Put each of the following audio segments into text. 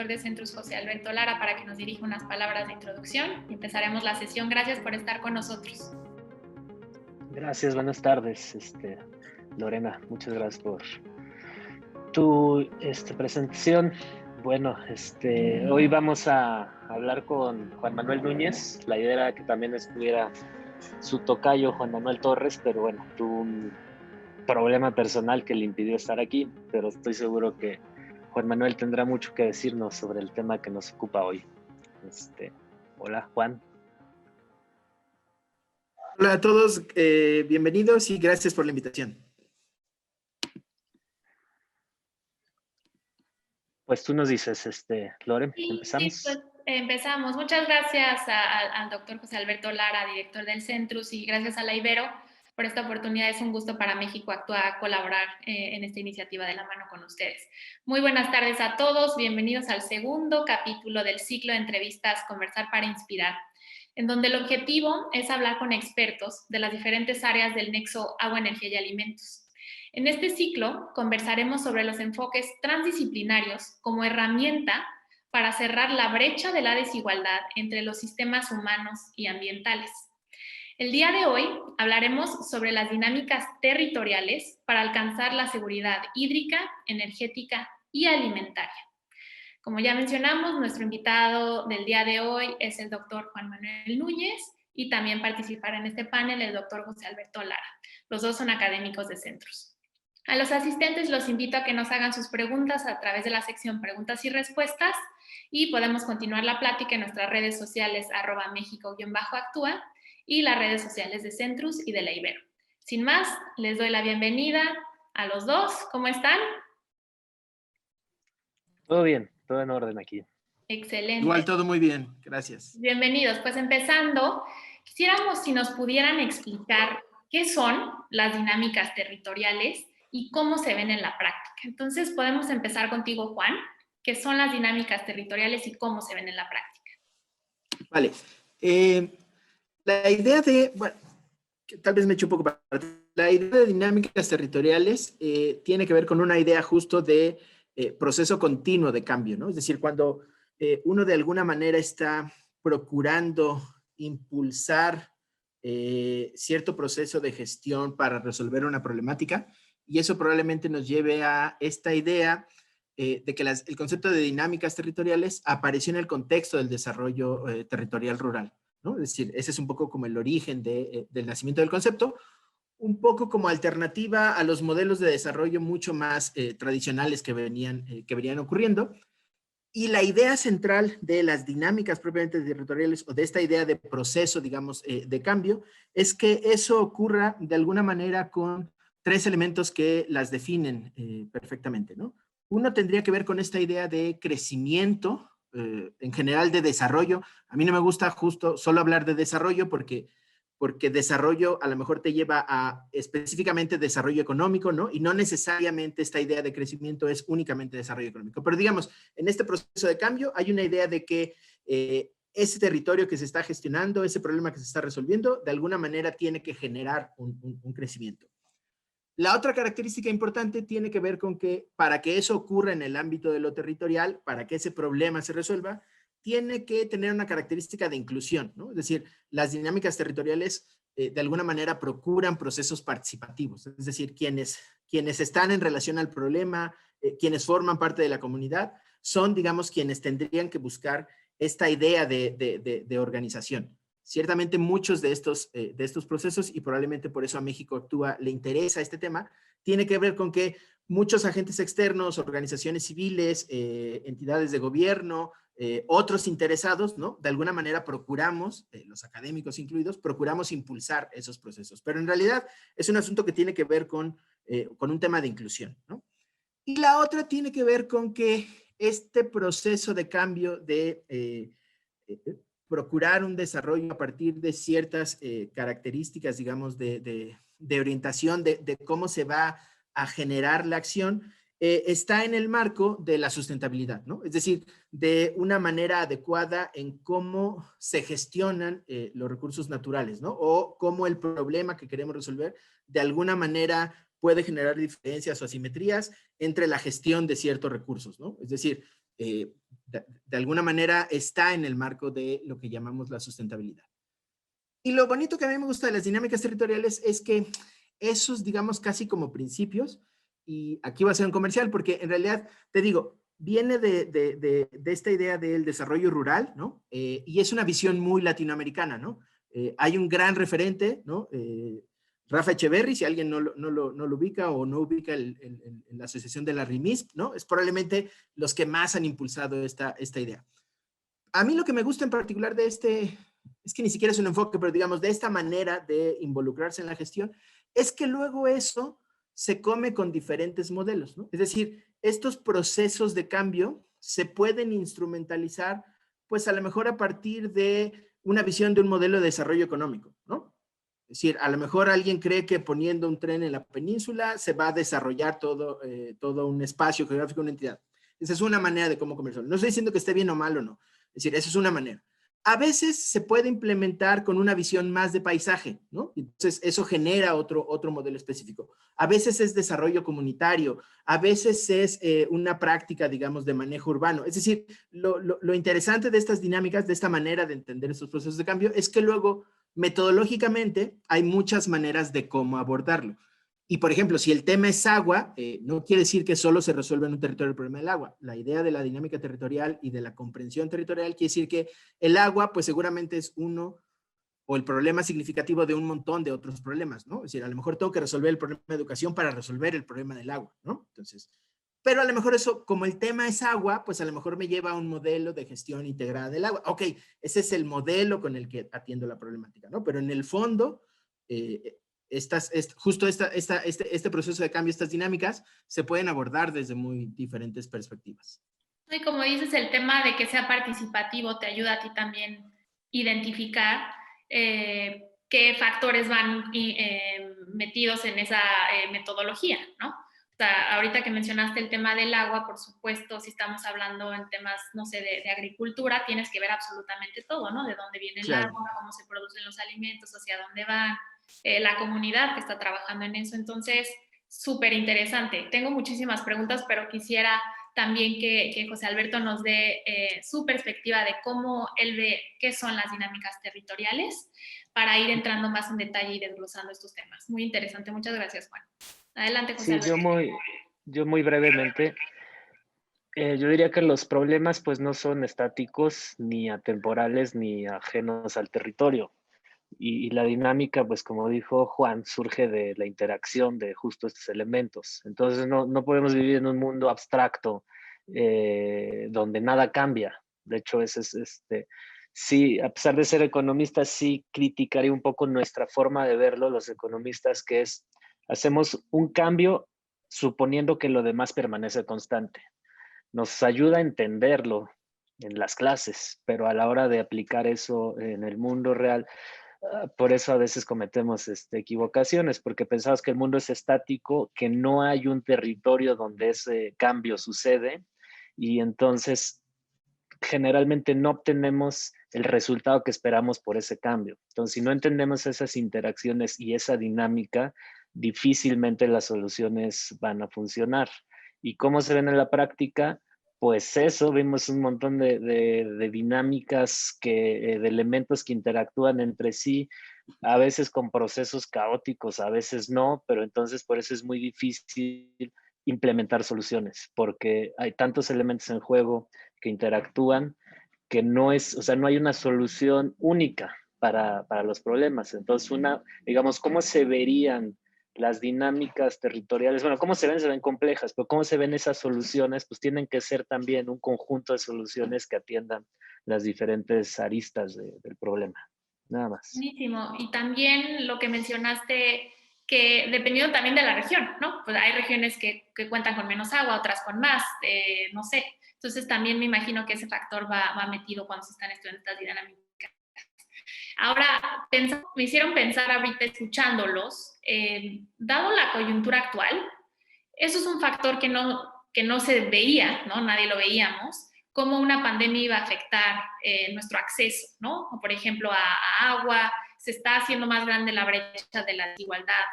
director de Centrus, José Alberto Lara, para que nos dirija unas palabras de introducción. Empezaremos la sesión. Gracias por estar con nosotros. Gracias, buenas tardes, Lorena. Muchas gracias por tu presentación. Bueno, hoy vamos a hablar con Juan Manuel Núñez. La idea era que también estuviera su tocayo, Juan Manuel Torres, pero bueno, tuvo un problema personal que le impidió estar aquí, pero estoy seguro que Juan Manuel tendrá mucho que decirnos sobre el tema que nos ocupa hoy. Hola, Juan. Hola a todos, bienvenidos y gracias por la invitación. Pues tú nos dices, Lore, ¿empezamos? Sí, pues empezamos. Muchas gracias al doctor José Alberto Lara, director del Centrus, y gracias a la Ibero por esta oportunidad. Es un gusto para México Actúa colaborar en esta iniciativa de la mano con ustedes. Muy buenas tardes a todos, bienvenidos al segundo capítulo del ciclo de entrevistas Conversar para Inspirar, en donde el objetivo es hablar con expertos de las diferentes áreas del nexo agua, energía y alimentos. En este ciclo conversaremos sobre los enfoques transdisciplinarios como herramienta para cerrar la brecha de la desigualdad entre los sistemas humanos y ambientales. El día de hoy hablaremos sobre las dinámicas territoriales para alcanzar la seguridad hídrica, energética y alimentaria. Como ya mencionamos, nuestro invitado del día de hoy es el doctor Juan Manuel Núñez y también participará en este panel el doctor José Alberto Lara. Los dos son académicos de Centrus. A los asistentes los invito a que nos hagan sus preguntas a través de la sección preguntas y respuestas y podemos continuar la plática en nuestras redes sociales @México_Actúa y las redes sociales de Centrus y de la Ibero. Sin más, les doy la bienvenida a los dos. ¿Cómo están? Todo bien, todo en orden aquí. Excelente. Igual todo muy bien, gracias. Bienvenidos. Pues empezando, quisiéramos si nos pudieran explicar qué son las dinámicas territoriales y cómo se ven en la práctica. Entonces, podemos empezar contigo, Juan. ¿Qué son las dinámicas territoriales y cómo se ven en la práctica? Vale. La idea de, bueno, tal vez me eche un poco para atrás. La idea de dinámicas territoriales tiene que ver con una idea justo de proceso continuo de cambio, ¿no? Es decir, cuando uno de alguna manera está procurando impulsar cierto proceso de gestión para resolver una problemática, y eso probablemente nos lleve a esta idea de que el concepto de dinámicas territoriales apareció en el contexto del desarrollo territorial rural, ¿no? Es decir, ese es un poco como el origen del nacimiento del concepto, un poco como alternativa a los modelos de desarrollo mucho más tradicionales que venían ocurriendo. Y la idea central de las dinámicas propiamente territoriales o de esta idea de proceso, digamos, de cambio, es que eso ocurra de alguna manera con tres elementos que las definen perfectamente, ¿no? Uno tendría que ver con esta idea de crecimiento, en general de desarrollo. A mí no me gusta justo solo hablar de desarrollo porque desarrollo a lo mejor te lleva a específicamente desarrollo económico, ¿no? Y no necesariamente esta idea de crecimiento es únicamente desarrollo económico. Pero digamos, en este proceso de cambio hay una idea de que ese territorio que se está gestionando, ese problema que se está resolviendo, de alguna manera tiene que generar un crecimiento. La otra característica importante tiene que ver con que para que eso ocurra en el ámbito de lo territorial, para que ese problema se resuelva, tiene que tener una característica de inclusión, ¿no? Es decir, las dinámicas territoriales de alguna manera procuran procesos participativos, es decir, quienes están en relación al problema, quienes forman parte de la comunidad, son, digamos, quienes tendrían que buscar esta idea de organización. Ciertamente muchos de estos procesos, y probablemente por eso a México Actúa le interesa este tema, tiene que ver con que muchos agentes externos, organizaciones civiles, entidades de gobierno, otros interesados, ¿no? De alguna manera procuramos, los académicos incluidos, procuramos impulsar esos procesos. Pero en realidad es un asunto que tiene que ver con un tema de inclusión, ¿no? Y la otra tiene que ver con que este proceso de cambio de procurar un desarrollo a partir de ciertas características, digamos, de orientación de cómo se va a generar la acción, está en el marco de la sustentabilidad, ¿no? Es decir, de una manera adecuada en cómo se gestionan los recursos naturales, ¿no? O cómo el problema que queremos resolver de alguna manera puede generar diferencias o asimetrías entre la gestión de ciertos recursos, ¿no? Es decir, de alguna manera está en el marco de lo que llamamos la sustentabilidad. Y lo bonito que a mí me gusta de las dinámicas territoriales es que esos, digamos, casi como principios, y aquí va a ser un comercial porque en realidad, te digo, viene de esta idea del desarrollo rural, ¿no? Y es una visión muy latinoamericana, ¿no? Hay un gran referente, ¿no? Rafa Echeverry, si alguien no lo ubica o no ubica la asociación de la RIMISP, ¿no? Es probablemente los que más han impulsado esta idea. A mí lo que me gusta en particular de es que ni siquiera es un enfoque, pero digamos, de esta manera de involucrarse en la gestión, es que luego eso se come con diferentes modelos, ¿no? Es decir, estos procesos de cambio se pueden instrumentalizar, pues a lo mejor a partir de una visión de un modelo de desarrollo económico, ¿no? Es decir, a lo mejor alguien cree que poniendo un tren en la península se va a desarrollar todo un espacio geográfico, una entidad. Esa es una manera de cómo comercializar. No estoy diciendo que esté bien o mal o no. Es decir, esa es una manera. A veces se puede implementar con una visión más de paisaje, ¿no? Entonces, eso genera otro modelo específico. A veces es desarrollo comunitario, a veces es una práctica, digamos, de manejo urbano. Es decir, lo interesante de estas dinámicas, de esta manera de entender estos procesos de cambio, es que luego, metodológicamente, hay muchas maneras de cómo abordarlo. Y, por ejemplo, si el tema es agua, no quiere decir que solo se resuelve en un territorio el problema del agua. La idea de la dinámica territorial y de la comprensión territorial quiere decir que el agua, pues seguramente es uno o el problema significativo de un montón de otros problemas, ¿no? Es decir, a lo mejor tengo que resolver el problema de educación para resolver el problema del agua, ¿no? Entonces, pero a lo mejor eso, como el tema es agua, pues a lo mejor me lleva a un modelo de gestión integrada del agua. Ok, ese es el modelo con el que atiendo la problemática, ¿no? Pero en el fondo, justo este proceso de cambio, estas dinámicas, se pueden abordar desde muy diferentes perspectivas. Y como dices, el tema de que sea participativo te ayuda a ti también identificar qué factores van metidos en esa metodología, ¿no? O sea, ahorita que mencionaste el tema del agua, por supuesto, si estamos hablando en temas, no sé, de agricultura, tienes que ver absolutamente todo, ¿no? De dónde viene el agua, cómo se producen los alimentos, hacia dónde van, la comunidad que está trabajando en eso. Entonces, súper interesante. Tengo muchísimas preguntas, pero quisiera también que José Alberto nos dé su perspectiva de cómo él ve qué son las dinámicas territoriales para ir entrando más en detalle y desglosando estos temas. Muy interesante. Muchas gracias, Juan. Adelante, José Alberto. Yo muy brevemente. Yo diría que los problemas pues no son estáticos, ni atemporales, ni ajenos al territorio. Y la dinámica, pues como dijo Juan, surge de la interacción de justo estos elementos. Entonces no podemos vivir en un mundo abstracto donde nada cambia. De hecho, sí, a pesar de ser economista, sí criticaría un poco nuestra forma de verlo, los economistas, que es, hacemos un cambio suponiendo que lo demás permanece constante. Nos ayuda a entenderlo en las clases, pero a la hora de aplicar eso en el mundo real, por eso a veces cometemos equivocaciones, porque pensamos que el mundo es estático, que no hay un territorio donde ese cambio sucede, y entonces generalmente no obtenemos el resultado que esperamos por ese cambio. Entonces, si no entendemos esas interacciones y esa dinámica, difícilmente las soluciones van a funcionar. ¿Y cómo se ven en la práctica? Pues eso, vimos un montón de dinámicas, de elementos que interactúan entre sí, a veces con procesos caóticos, a veces no, pero entonces por eso es muy difícil implementar soluciones, porque hay tantos elementos en juego que interactúan que no hay una solución única para los problemas. Entonces, digamos, ¿cómo se verían las dinámicas territoriales? Bueno, ¿cómo se ven complejas, pero ¿cómo se ven esas soluciones? Pues tienen que ser también un conjunto de soluciones que atiendan las diferentes aristas del problema. Nada más. Buenísimo. Y también lo que mencionaste, que dependiendo también de la región, ¿no? Pues hay regiones que cuentan con menos agua, otras con más, no sé. Entonces también me imagino que ese factor va metido cuando se están estudiando estas dinámicas. Ahora, me hicieron pensar ahorita escuchándolos, dado la coyuntura actual, eso es un factor que no se veía, ¿no? Nadie lo veíamos, cómo una pandemia iba a afectar nuestro acceso, ¿no? O por ejemplo, a agua, se está haciendo más grande la brecha de la desigualdad,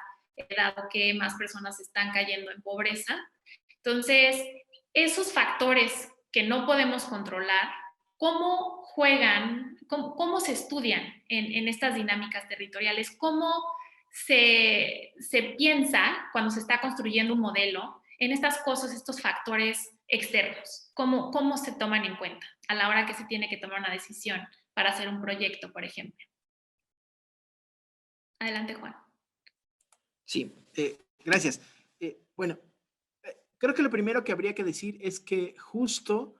dado que más personas están cayendo en pobreza. Entonces, esos factores, que no podemos controlar, ¿cómo juegan, cómo se estudian en estas dinámicas territoriales? ¿Cómo se piensa cuando se está construyendo un modelo en estas cosas, estos factores externos? ¿Cómo se toman en cuenta a la hora que se tiene que tomar una decisión para hacer un proyecto, por ejemplo? Adelante, Juan. Sí, gracias. Bueno, creo que lo primero que habría que decir es que justo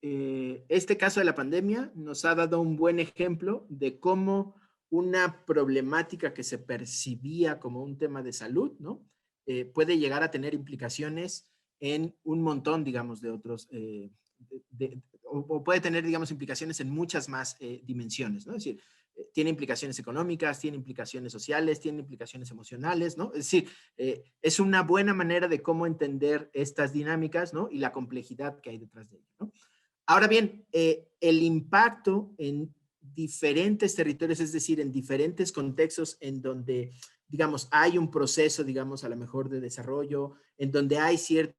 este caso de la pandemia nos ha dado un buen ejemplo de cómo una problemática que se percibía como un tema de salud, ¿no? Puede llegar a tener implicaciones en un montón, digamos, de otros, o puede tener, digamos, implicaciones en muchas más dimensiones, ¿no? Es decir, tiene implicaciones económicas, tiene implicaciones sociales, tiene implicaciones emocionales, ¿no? Es decir, es una buena manera de cómo entender estas dinámicas, ¿no? Y la complejidad que hay detrás de ello, ¿no? Ahora bien, el impacto en diferentes territorios, es decir, en diferentes contextos en donde, digamos, hay un proceso, digamos, a lo mejor de desarrollo, en donde hay cierto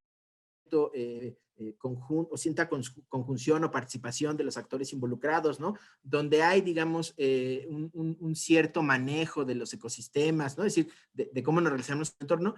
cierta conjunción o participación de los actores involucrados, ¿no? Donde hay, digamos, un cierto manejo de los ecosistemas, ¿no? Es decir, de cómo nos relacionamos con el entorno,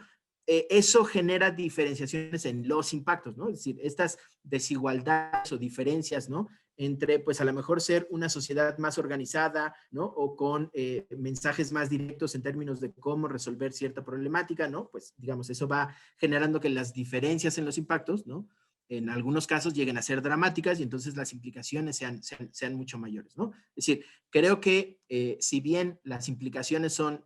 eso genera diferenciaciones en los impactos, ¿no? Es decir, estas desigualdades o diferencias, ¿no? Entre, pues, a lo mejor ser una sociedad más organizada, ¿no? O con mensajes más directos en términos de cómo resolver cierta problemática, ¿no? Pues, digamos, eso va generando que las diferencias en los impactos, ¿no? En algunos casos lleguen a ser dramáticas y entonces las implicaciones sean mucho mayores, ¿no? Es decir, creo que si bien las implicaciones son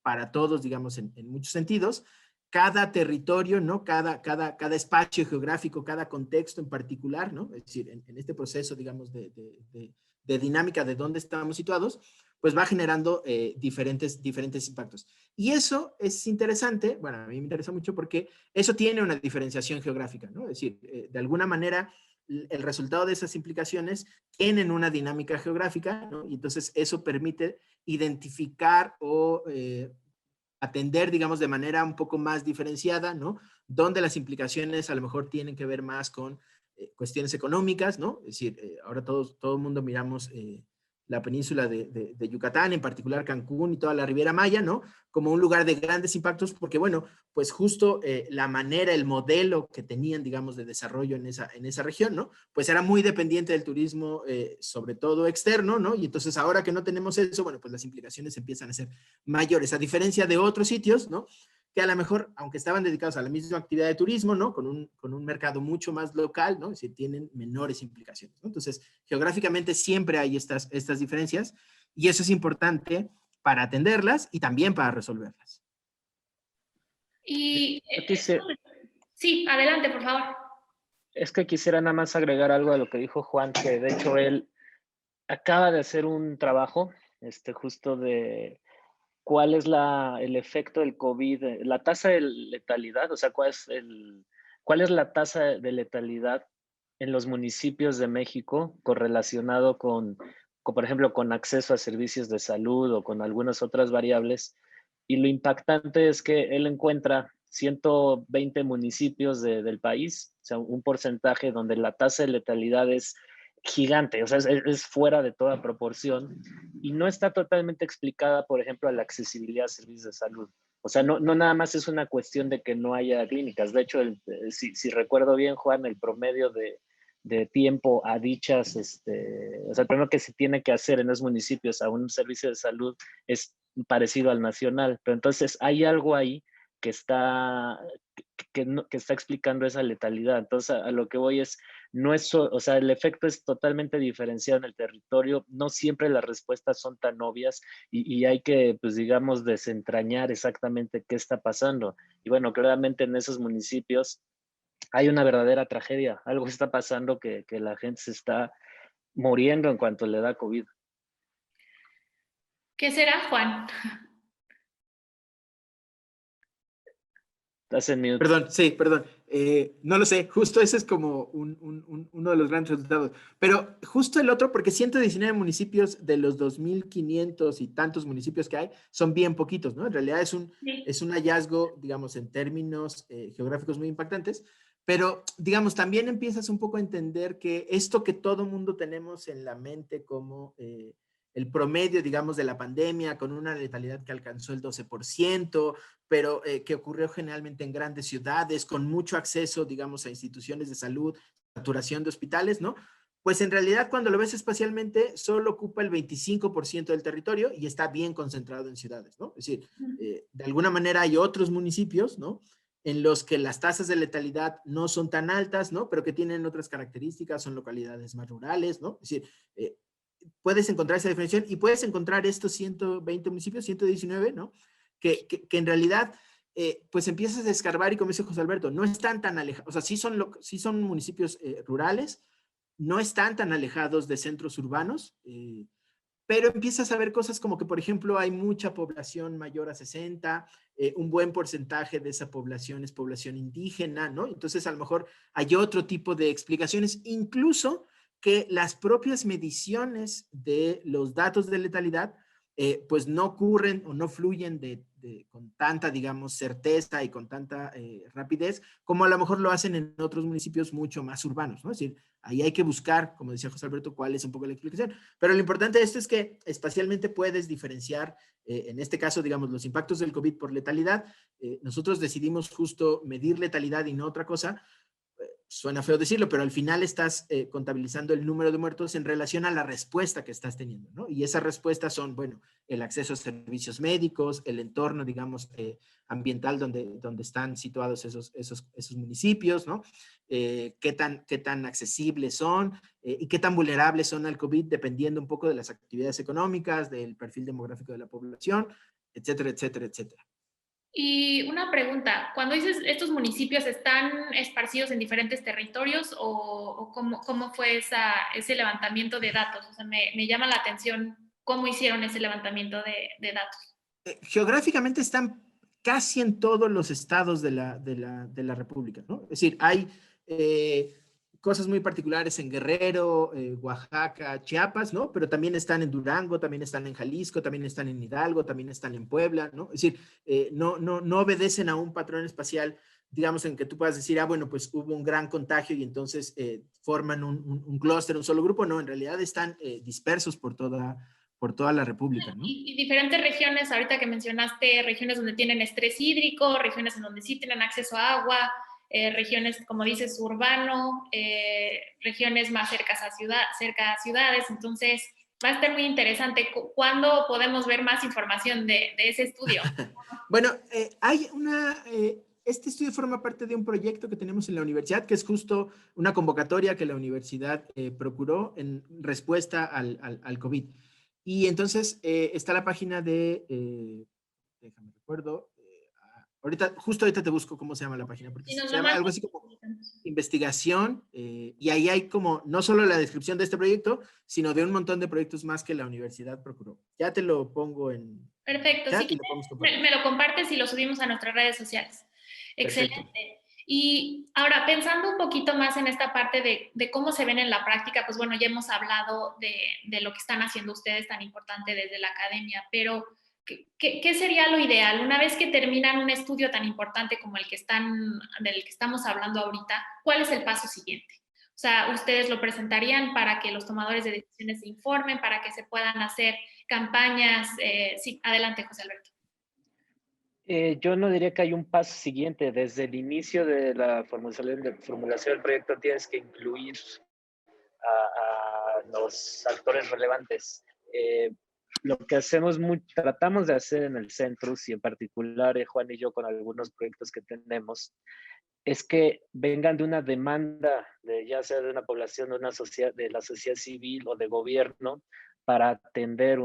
para todos, digamos, en muchos sentidos, cada territorio, ¿no? Cada espacio geográfico, cada contexto en particular, ¿no? Es decir, en este proceso, digamos, de dinámica de dónde estamos situados, pues va generando diferentes impactos. Y eso es interesante, bueno, a mí me interesa mucho porque eso tiene una diferenciación geográfica, ¿no? Es decir, de alguna manera, el resultado de esas implicaciones tienen una dinámica geográfica, ¿no? Y entonces eso permite identificar o atender, digamos, de manera un poco más diferenciada, ¿no? Donde las implicaciones a lo mejor tienen que ver más con cuestiones económicas, ¿no? Es decir, ahora todo el mundo miramos la península de Yucatán, en particular Cancún y toda la Riviera Maya, ¿no? Como un lugar de grandes impactos, porque bueno, pues justo la manera, el modelo que tenían, digamos, de desarrollo en esa región, ¿no? Pues era muy dependiente del turismo, sobre todo externo, ¿no? Y entonces ahora que no tenemos eso, bueno, pues las implicaciones empiezan a ser mayores, a diferencia de otros sitios, ¿no? Que a lo mejor, aunque estaban dedicados a la misma actividad de turismo, ¿no? Con un mercado mucho más local, ¿no? Es decir, tienen menores implicaciones, ¿no? Entonces, geográficamente siempre hay estas diferencias y eso es importante para atenderlas y también para resolverlas. Y sí, adelante, por favor. Es que quisiera nada más agregar algo a lo que dijo Juan, que de hecho él acaba de hacer un trabajo justo de cuál es el efecto del COVID, la tasa de letalidad, o sea, cuál es la tasa de letalidad en los municipios de México correlacionado por ejemplo, con acceso a servicios de salud o con algunas otras variables. Y lo impactante es que él encuentra 120 municipios del país, o sea, un porcentaje donde la tasa de letalidad es gigante, o sea, es fuera de toda proporción y no está totalmente explicada, por ejemplo, a la accesibilidad a servicios de salud. O sea, no nada más es una cuestión de que no haya clínicas. De hecho, si recuerdo bien, Juan, el promedio de tiempo a dichas, o sea, el primero que se tiene que hacer en los municipios a un servicio de salud es parecido al nacional, pero entonces hay algo ahí que está explicando esa letalidad. Entonces, a lo que voy es, no es, o sea, el efecto es totalmente diferenciado en el territorio, no siempre las respuestas son tan obvias y hay que, pues digamos, desentrañar exactamente qué está pasando. Y bueno, claramente en esos municipios hay una verdadera tragedia, algo está pasando que la gente se está muriendo en cuanto le da COVID. ¿Qué será, Juan? Perdón, sí, perdón. No lo sé, justo ese es como uno de los grandes resultados. Pero justo el otro, porque 119 municipios de los 2.500 y tantos municipios que hay, son bien poquitos, ¿no? En realidad es un hallazgo, digamos, en términos geográficos muy impactantes, Pero, digamos, también empiezas un poco a entender que esto que todo mundo tenemos en la mente como el promedio, digamos, de la pandemia, con una letalidad que alcanzó el 12%, pero que ocurrió generalmente en grandes ciudades, con mucho acceso, digamos, a instituciones de salud, saturación de hospitales, ¿no? Pues en realidad cuando lo ves espacialmente solo ocupa el 25% del territorio y está bien concentrado en ciudades, ¿no? Es decir, de alguna manera hay otros municipios, ¿no? En los que las tasas de letalidad no son tan altas, ¿no? Pero que tienen otras características, son localidades más rurales, ¿no? Es decir, puedes encontrar esa definición y puedes encontrar estos 120 municipios, 119, ¿no? Que en realidad, pues empiezas a escarbar y como dice José Alberto, no están tan alejados, o sea, sí son municipios rurales, no están tan alejados de centros urbanos, pero empiezas a ver cosas como que, por ejemplo, hay mucha población mayor a 60, un buen porcentaje de esa población es población indígena, ¿no? Entonces, a lo mejor hay otro tipo de explicaciones, incluso que las propias mediciones de los datos de letalidad, pues no ocurren o no fluyen con tanta, digamos, certeza y con tanta rapidez, como a lo mejor lo hacen en otros municipios mucho más urbanos, ¿no? Es decir, ahí hay que buscar, como decía José Alberto, cuál es un poco la explicación. Pero lo importante de esto es que espacialmente puedes diferenciar, en este caso, digamos, los impactos del COVID por letalidad. Nosotros decidimos justo medir letalidad y no otra cosa. Suena feo decirlo, pero al final estás contabilizando el número de muertos en relación a la respuesta que estás teniendo, ¿no? Y esas respuestas son, bueno, el acceso a servicios médicos, el entorno, digamos, ambiental donde están situados esos municipios, ¿no? Qué tan accesibles son y qué tan vulnerables son al COVID, dependiendo un poco de las actividades económicas, del perfil demográfico de la población, etcétera, etcétera, etcétera. Y una pregunta, cuando dices estos municipios están esparcidos en diferentes territorios o cómo fue ese levantamiento de datos, o sea, me llama la atención cómo hicieron ese levantamiento de datos. Geográficamente están casi en todos los estados de la República, ¿no? Es decir, hay cosas muy particulares en Guerrero, Oaxaca, Chiapas, ¿no? Pero también están en Durango, también están en Jalisco, también están en Hidalgo, también están en Puebla, ¿no? Es decir, no obedecen a un patrón espacial, digamos, en que tú puedas decir, bueno, pues hubo un gran contagio y entonces forman un clúster, un solo grupo. No, en realidad están dispersos por toda la República, ¿no? Y diferentes regiones, ahorita que mencionaste, regiones donde tienen estrés hídrico, regiones en donde sí tienen acceso a agua, regiones, como dices, urbano, regiones más cerca a ciudades. Entonces, va a estar muy interesante. ¿Cuándo podemos ver más información de ese estudio? Bueno, este estudio forma parte de un proyecto que tenemos en la universidad, que es justo una convocatoria que la universidad procuró en respuesta al COVID. Y entonces está la página déjame recuerdo, justo ahorita te busco cómo se llama la página, porque se llama algo así como investigación, y ahí hay como no solo la descripción de este proyecto, sino de un montón de proyectos más que la universidad procuró. Ya te lo pongo en Perfecto, chat sí, y lo podemos compartir. me lo compartes y lo subimos a nuestras redes sociales. Excelente. Perfecto. Y ahora, pensando un poquito más en esta parte de cómo se ven en la práctica, pues bueno, ya hemos hablado de lo que están haciendo ustedes tan importante desde la academia, pero ¿qué sería lo ideal? Una vez que terminan un estudio tan importante como del que estamos hablando ahorita, ¿cuál es el paso siguiente? O sea, ustedes lo presentarían para que los tomadores de decisiones se informen, para que se puedan hacer campañas. Sí, adelante, José Alberto. Yo no diría que hay un paso siguiente. Desde el inicio de la formulación del proyecto tienes que incluir a los actores relevantes. Lo que tratamos de hacer en el Centrus y en particular Juan y yo con algunos proyectos que tenemos, es que vengan de una demanda, ya sea de una población, de la sociedad civil o de gobierno, para atender,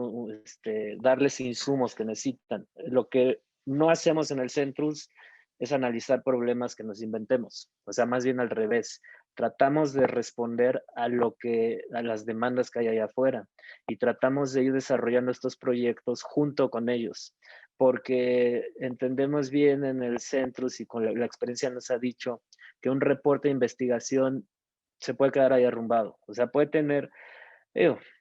darles insumos que necesitan. Lo que no hacemos en el Centrus es analizar problemas que nos inventemos, o sea, más bien al revés. Tratamos de responder a las demandas que hay allá afuera y tratamos de ir desarrollando estos proyectos junto con ellos, porque entendemos bien en el Centrus y con la experiencia nos ha dicho que un reporte de investigación se puede quedar ahí arrumbado, o sea, puede tener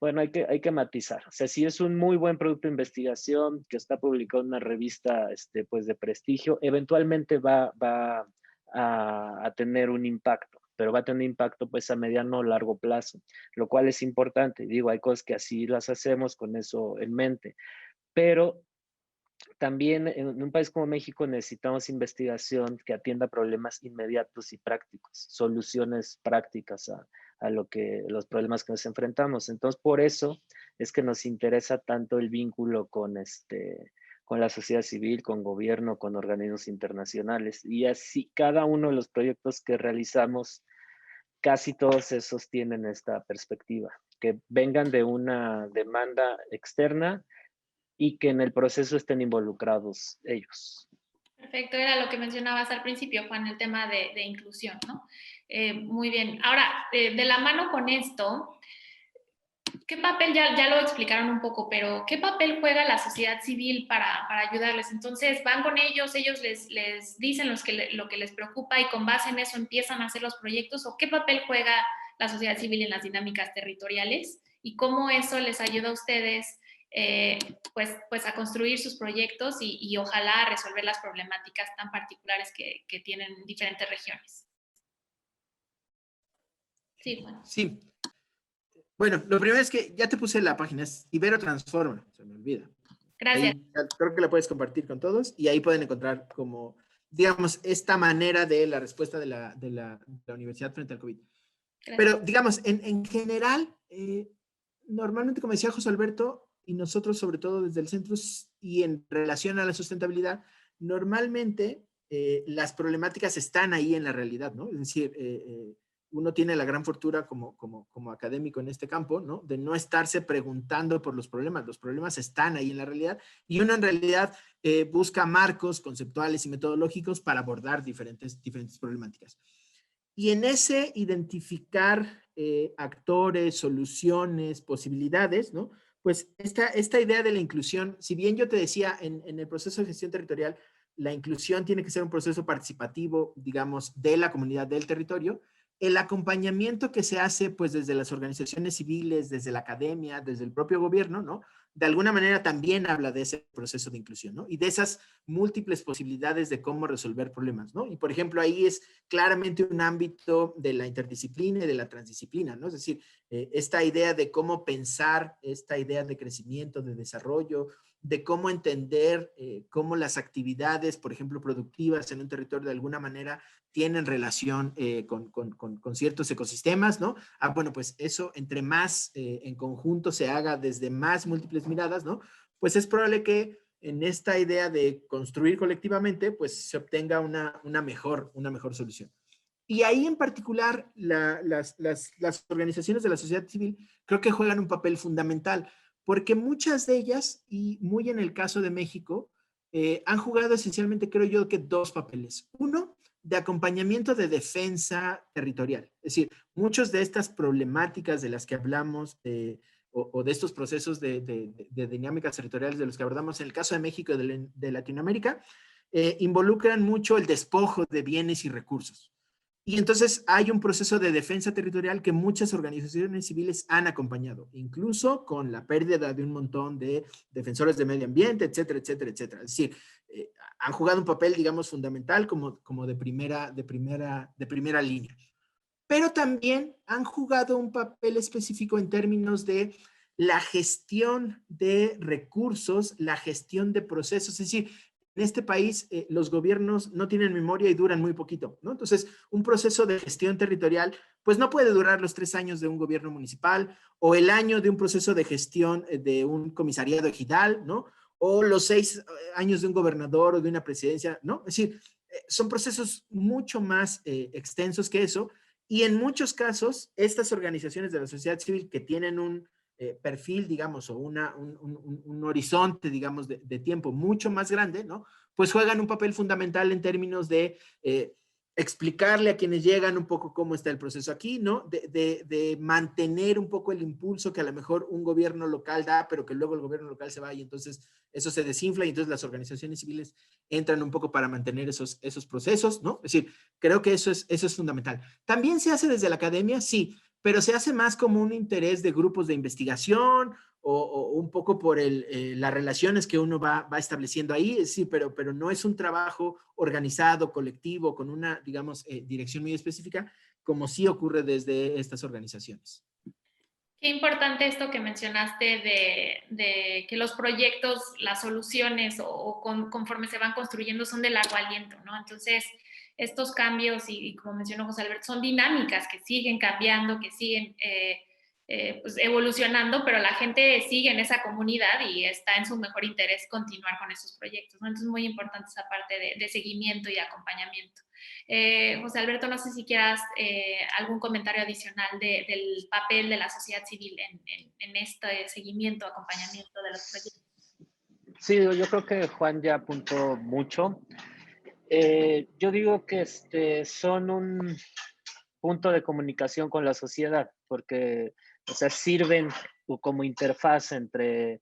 bueno, hay que matizar. O sea, si es un muy buen producto de investigación que está publicado en una revista pues de prestigio, eventualmente va a tener un impacto, pero va a tener un impacto pues a mediano o largo plazo, lo cual es importante. Digo, hay cosas que así las hacemos con eso en mente, pero también en un país como México necesitamos investigación que atienda problemas inmediatos y prácticos, soluciones prácticas a los problemas que nos enfrentamos. Entonces, por eso es que nos interesa tanto el vínculo con la sociedad civil, con gobierno, con organismos internacionales. Y así cada uno de los proyectos que realizamos, casi todos esos tienen esta perspectiva, que vengan de una demanda externa y que en el proceso estén involucrados ellos. Perfecto, era lo que mencionabas al principio, Juan, el tema de inclusión, ¿no? Muy bien. Ahora, de la mano con esto, ¿qué papel, ya lo explicaron un poco, pero qué papel juega la sociedad civil para ayudarles? Entonces, van con ellos les dicen lo que les preocupa y con base en eso empiezan a hacer los proyectos, o qué papel juega la sociedad civil en las dinámicas territoriales y cómo eso les ayuda a ustedes pues a construir sus proyectos y ojalá a resolver las problemáticas tan particulares que tienen diferentes regiones. Sí, Juan. Sí. Bueno, lo primero es que ya te puse la página, es Ibero Transforma, se me olvida. Gracias. Ahí, creo que la puedes compartir con todos y ahí pueden encontrar como, digamos, esta manera de la respuesta de la universidad frente al COVID. Gracias. Pero, digamos, en general, normalmente, como decía José Alberto, y nosotros sobre todo desde el centro y en relación a la sustentabilidad, normalmente las problemáticas están ahí en la realidad, ¿no? Es decir, uno tiene la gran fortuna como académico en este campo, ¿no? De no estarse preguntando por los problemas están ahí en la realidad y uno en realidad busca marcos conceptuales y metodológicos para abordar diferentes problemáticas. Y en ese identificar actores, soluciones, posibilidades, ¿no? Pues esta idea de la inclusión, si bien yo te decía en el proceso de gestión territorial, la inclusión tiene que ser un proceso participativo, digamos, de la comunidad del territorio, el acompañamiento que se hace pues desde las organizaciones civiles, desde la academia, desde el propio gobierno, ¿no? De alguna manera también habla de ese proceso de inclusión, ¿no? Y de esas múltiples posibilidades de cómo resolver problemas, ¿no? Y por ejemplo, ahí es claramente un ámbito de la interdisciplina y de la transdisciplina, ¿no? Es decir, esta idea de cómo pensar, esta idea de crecimiento, de desarrollo, de cómo entender cómo las actividades, por ejemplo, productivas en un territorio de alguna manera tienen relación con ciertos ecosistemas, ¿no? Bueno, pues eso, entre más en conjunto se haga desde más múltiples miradas, ¿no? Pues es probable que en esta idea de construir colectivamente, pues se obtenga una mejor solución. Y ahí en particular las organizaciones de la sociedad civil creo que juegan un papel fundamental, porque muchas de ellas, y muy en el caso de México, han jugado esencialmente, creo yo, que dos papeles. Uno, de acompañamiento de defensa territorial. Es decir, muchas de estas problemáticas de las que hablamos, o de estos procesos de dinámicas territoriales de los que abordamos en el caso de México y de Latinoamérica, involucran mucho el despojo de bienes y recursos. Y entonces hay un proceso de defensa territorial que muchas organizaciones civiles han acompañado, incluso con la pérdida de un montón de defensores de medio ambiente, etcétera, etcétera, etcétera. Es decir, han jugado un papel, digamos, fundamental como de primera línea. Pero también han jugado un papel específico en términos de la gestión de recursos, la gestión de procesos, es decir, en este país los gobiernos no tienen memoria y duran muy poquito, ¿no? Entonces, un proceso de gestión territorial, pues no puede durar los 3 años de un gobierno municipal o el año de un proceso de gestión de un comisariado ejidal, ¿no? O los 6 años de un gobernador o de una presidencia, ¿no? Es decir, son procesos mucho más extensos que eso y en muchos casos, estas organizaciones de la sociedad civil que tienen un perfil, digamos, o un horizonte, digamos, de tiempo mucho más grande, ¿no? Pues juegan un papel fundamental en términos de explicarle a quienes llegan un poco cómo está el proceso aquí, ¿no? De mantener un poco el impulso que a lo mejor un gobierno local da, pero que luego el gobierno local se va y entonces eso se desinfla y entonces las organizaciones civiles entran un poco para mantener esos procesos, ¿no? Es decir, creo que eso es fundamental. También se hace desde la academia, sí, pero se hace más como un interés de grupos de investigación o un poco por las relaciones que uno va estableciendo ahí, sí, pero no es un trabajo organizado, colectivo, con una, digamos, dirección muy específica, como sí ocurre desde estas organizaciones. Qué importante esto que mencionaste de que los proyectos, las soluciones conforme se van construyendo son de largo aliento, ¿no? Entonces, estos cambios, y como mencionó José Alberto, son dinámicas que siguen cambiando, que siguen pues evolucionando, pero la gente sigue en esa comunidad y está en su mejor interés continuar con esos proyectos, ¿no? Entonces, es muy importante esa parte de seguimiento y de acompañamiento. José Alberto, no sé si quieras algún comentario adicional del papel de la sociedad civil en este seguimiento, acompañamiento de los proyectos. Sí, yo creo que Juan ya apuntó mucho. Yo digo que son un punto de comunicación con la sociedad, porque, o sea, sirven como interfaz entre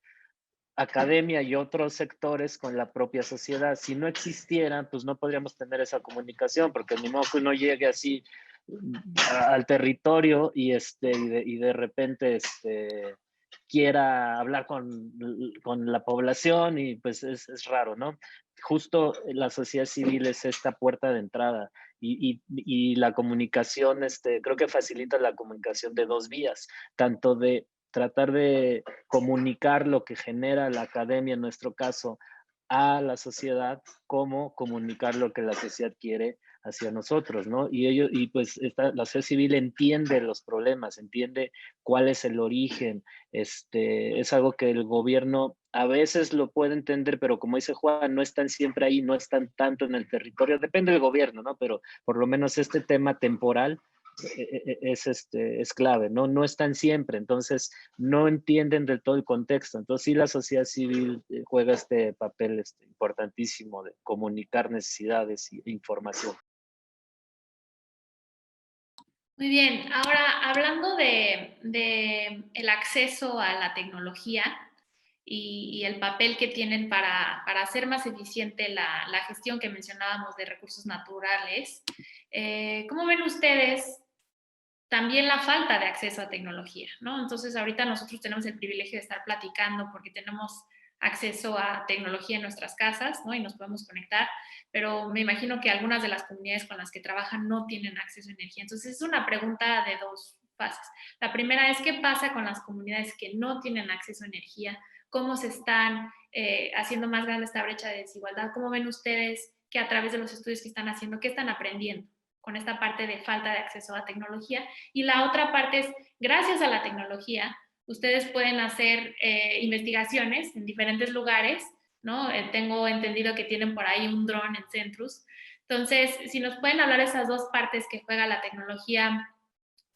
academia y otros sectores con la propia sociedad. Si no existieran, pues no podríamos tener esa comunicación, porque ni modo que uno llegue así al territorio y de repente quiera hablar con la población y pues es raro, ¿no? Justo la sociedad civil es esta puerta de entrada y la comunicación, creo que facilita la comunicación de dos vías, tanto de tratar de comunicar lo que genera la academia, en nuestro caso, a la sociedad, como comunicar lo que la sociedad quiere hacia nosotros, ¿no? Y pues la sociedad civil entiende los problemas, entiende cuál es el origen, es algo que el gobierno a veces lo puede entender, pero como dice Juan, no están siempre ahí, no están tanto en el territorio, depende del gobierno, ¿no? Pero por lo menos este tema temporal es clave, ¿no? No están siempre, entonces no entienden del todo el contexto. Entonces sí la sociedad civil juega este papel importantísimo de comunicar necesidades e información. Muy bien, ahora hablando de el acceso a la tecnología y el papel que tienen para hacer más eficiente la gestión que mencionábamos de recursos naturales, ¿cómo ven ustedes también la falta de acceso a tecnología, ¿no? Entonces, ahorita nosotros tenemos el privilegio de estar platicando porque tenemos acceso a tecnología en nuestras casas, ¿no? Y nos podemos conectar, pero me imagino que algunas de las comunidades con las que trabajan no tienen acceso a energía. Entonces, es una pregunta de dos fases. La primera es, ¿qué pasa con las comunidades que no tienen acceso a energía? ¿Cómo se están haciendo más grande esta brecha de desigualdad? ¿Cómo ven ustedes que a través de los estudios que están haciendo, qué están aprendiendo con esta parte de falta de acceso a tecnología? Y la otra parte es, gracias a la tecnología, ustedes pueden hacer investigaciones en diferentes lugares, ¿no? Tengo entendido que tienen por ahí un dron en Centrus. Entonces, si nos pueden hablar de esas dos partes que juega la tecnología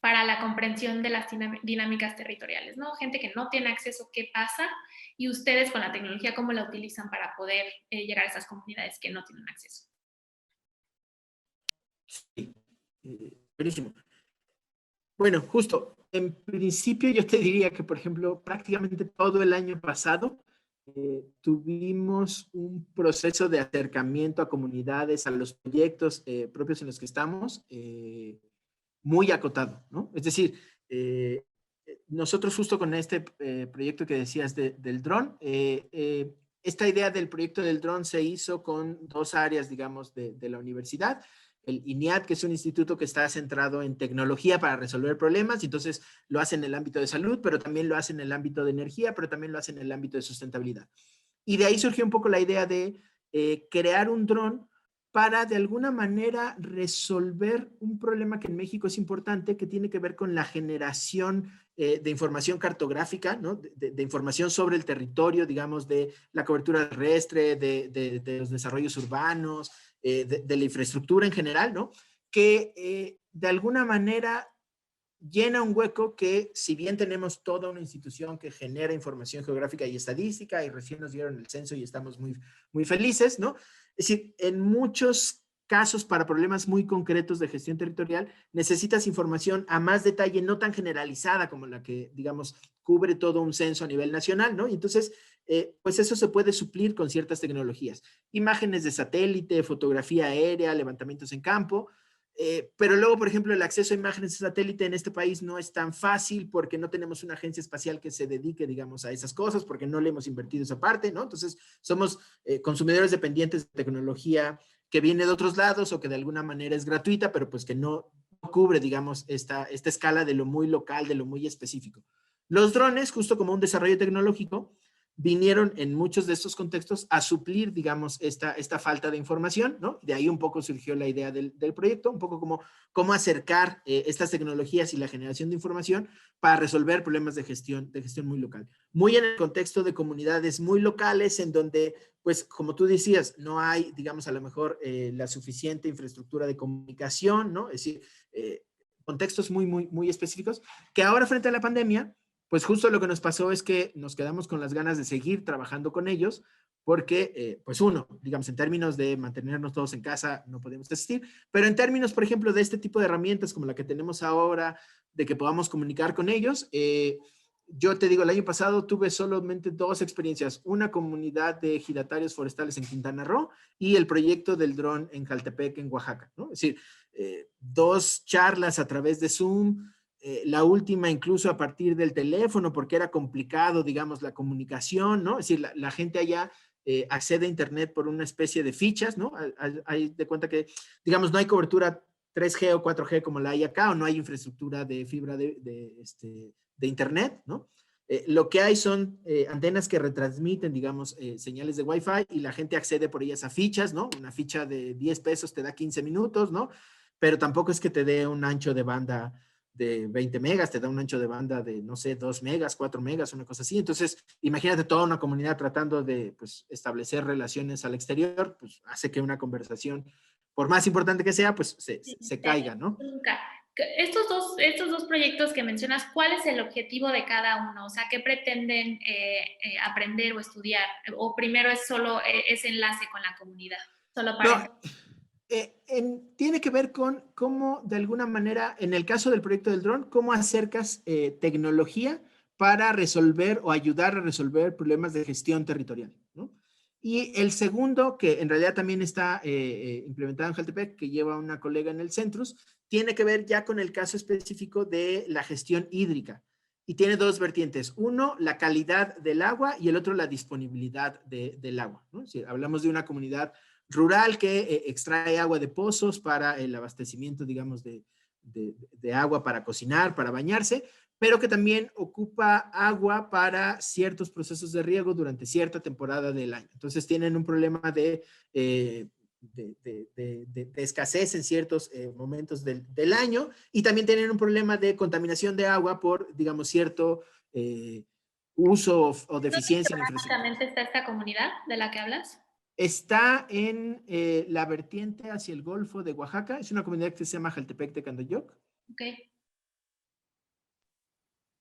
para la comprensión de las dinámicas territoriales, ¿no? Gente que no tiene acceso, ¿qué pasa? Y ustedes con la tecnología, ¿cómo la utilizan para poder llegar a esas comunidades que no tienen acceso? Sí, buenísimo. Bueno, justo, en principio yo te diría que, por ejemplo, prácticamente todo el año pasado tuvimos un proceso de acercamiento a comunidades, a los proyectos propios en los que estamos, muy acotado, ¿no? Es decir, nosotros justo con este proyecto que decías del dron, esta idea del proyecto del dron se hizo con dos áreas, digamos, de la universidad. El INIAT, que es un instituto que está centrado en tecnología para resolver problemas, y entonces lo hace en el ámbito de salud, pero también lo hace en el ámbito de energía, pero también lo hace en el ámbito de sustentabilidad. Y de ahí surgió un poco la idea de crear un dron para de alguna manera resolver un problema que en México es importante, que tiene que ver con la generación de información cartográfica, ¿no? de información sobre el territorio, digamos, de la cobertura terrestre, de los desarrollos urbanos, de la infraestructura en general, ¿no? Que de alguna manera llena un hueco que, si bien tenemos toda una institución que genera información geográfica y estadística, y recién nos dieron el censo y estamos muy, muy felices, ¿no? Es decir, en muchos casos para problemas muy concretos de gestión territorial, necesitas información a más detalle, no tan generalizada como la que, digamos, cubre todo un censo a nivel nacional, ¿no? Y entonces, pues eso se puede suplir con ciertas tecnologías. Imágenes de satélite, fotografía aérea, levantamientos en campo, Pero luego, por ejemplo, el acceso a imágenes de satélite en este país no es tan fácil porque no tenemos una agencia espacial que se dedique, digamos, a esas cosas, porque no le hemos invertido esa parte, ¿no? Entonces, somos consumidores dependientes de tecnología que viene de otros lados o que de alguna manera es gratuita, pero pues que no cubre, digamos, esta escala de lo muy local, de lo muy específico. Los drones, justo como un desarrollo tecnológico, vinieron en muchos de estos contextos a suplir, digamos, esta falta de información, ¿no? De ahí un poco surgió la idea del proyecto, un poco como cómo acercar estas tecnologías y la generación de información para resolver problemas de gestión muy local. Muy en el contexto de comunidades muy locales en donde, pues, como tú decías, no hay, digamos, a lo mejor la suficiente infraestructura de comunicación, ¿no? Es decir, contextos muy específicos, que ahora frente a la pandemia, pues justo lo que nos pasó es que nos quedamos con las ganas de seguir trabajando con ellos, porque, pues uno, digamos, en términos de mantenernos todos en casa, no podemos asistir, pero en términos, por ejemplo, de este tipo de herramientas como la que tenemos ahora, de que podamos comunicar con ellos, yo te digo, el año pasado tuve solamente 2 experiencias, una comunidad de ejidatarios forestales en Quintana Roo y el proyecto del dron en Jaltepec, en Oaxaca, ¿no? Es decir, 2 charlas a través de Zoom, la última incluso a partir del teléfono, porque era complicado, digamos, la comunicación, ¿no? Es decir, la gente allá accede a Internet por una especie de fichas, ¿no? Hay de cuenta que, digamos, no hay cobertura 3G o 4G como la hay acá, o no hay infraestructura de fibra de Internet, ¿no? Lo que hay son antenas que retransmiten, digamos, señales de Wi-Fi y la gente accede por ellas a fichas, ¿no? Una ficha de 10 pesos te da 15 minutos, ¿no? Pero tampoco es que te dé un ancho de banda de 20 megas, te da un ancho de banda de, no sé, 2 megas, 4 megas, una cosa así. Entonces, imagínate toda una comunidad tratando de, pues, establecer relaciones al exterior, pues hace que una conversación, por más importante que sea, pues se caiga, ¿no? Nunca. Estos dos proyectos que mencionas, ¿cuál es el objetivo de cada uno? O sea, ¿qué pretenden aprender o estudiar? ¿O primero es solo ese enlace con la comunidad? Solo para... No, tiene que ver con cómo, de alguna manera, en el caso del proyecto del dron, cómo acercas tecnología para resolver o ayudar a resolver problemas de gestión territorial, ¿no? Y el segundo, que en realidad también está implementado en Jaltepec, que lleva una colega en el Centrus, tiene que ver ya con el caso específico de la gestión hídrica. Y tiene 2 vertientes. Uno, la calidad del agua y el otro, la disponibilidad del agua, ¿no? Si hablamos de una comunidad rural que extrae agua de pozos para el abastecimiento, digamos, de agua para cocinar, para bañarse, pero que también ocupa agua para ciertos procesos de riego durante cierta temporada del año. Entonces tienen un problema de escasez en ciertos momentos del año y también tienen un problema de contaminación de agua por, digamos, cierto uso o deficiencia en infraestructura. ¿Dónde geográficamente está esta comunidad de la que hablas? Está en la vertiente hacia el Golfo de Oaxaca. Es una comunidad que se llama Jaltepec de Candoyoc. Ok.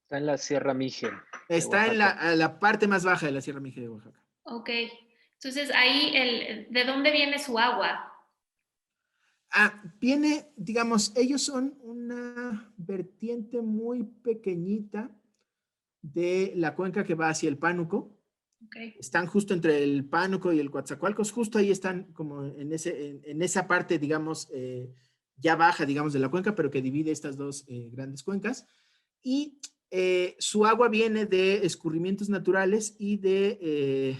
Está en la Sierra Mije. Está en la parte más baja de la Sierra Mije de Oaxaca. Ok. Entonces, ahí, ¿de dónde viene su agua? Viene, digamos, ellos son una vertiente muy pequeñita de la cuenca que va hacia el Pánuco. Okay. Están justo entre el Pánuco y el Coatzacoalcos, justo ahí están como en esa parte, digamos, ya baja, digamos, de la cuenca, pero que divide estas 2 grandes cuencas. Y su agua viene de escurrimientos naturales y de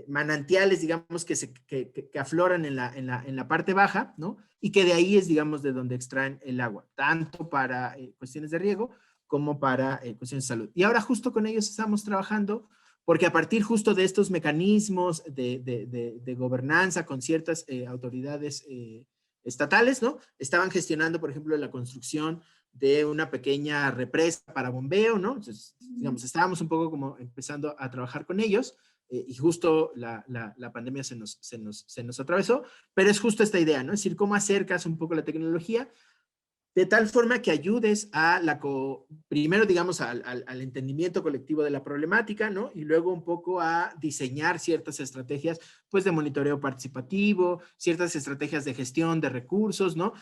manantiales, digamos, que afloran en la parte baja, ¿no? Y que de ahí es, digamos, de donde extraen el agua, tanto para cuestiones de riego como para cuestiones de salud. Y ahora justo con ellos estamos trabajando porque a partir justo de estos mecanismos de gobernanza con ciertas autoridades estatales, ¿no? Estaban gestionando, por ejemplo, la construcción de una pequeña represa para bombeo, ¿no? Entonces, digamos, estábamos un poco como empezando a trabajar con ellos y justo la pandemia se nos atravesó, pero es justo esta idea, ¿no? Es decir, cómo acercas un poco la tecnología de tal forma que ayudes a primero, digamos, al entendimiento colectivo de la problemática, ¿no? Y luego un poco a diseñar ciertas estrategias, pues, de monitoreo participativo, ciertas estrategias de gestión de recursos, ¿no?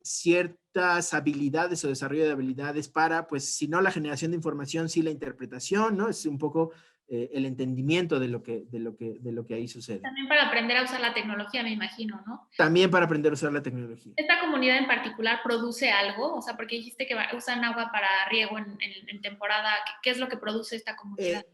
Ciertas habilidades o desarrollo de habilidades para, pues, si no la generación de información, sí la interpretación, ¿no? Es un poco el entendimiento de lo que ahí sucede. También para aprender a usar la tecnología, me imagino, ¿no? También para aprender a usar la tecnología. ¿Esta comunidad en particular produce algo? O sea, porque dijiste que usan agua para riego en temporada. ¿Qué es lo que produce esta comunidad?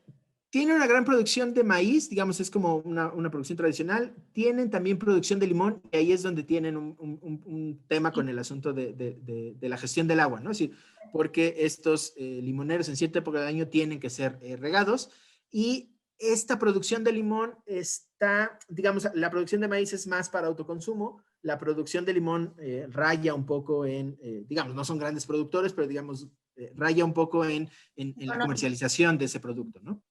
Tiene una gran producción de maíz, digamos, es como una producción tradicional. Tienen también producción de limón, y ahí es donde tienen un tema con el asunto de la gestión del agua, ¿no? Es decir, porque estos limoneros en cierta época del año tienen que ser regados, y esta producción de limón está, digamos, la producción de maíz es más para autoconsumo, la producción de limón raya un poco digamos, no son grandes productores, pero digamos, raya un poco en la comercialización de ese producto, ¿no?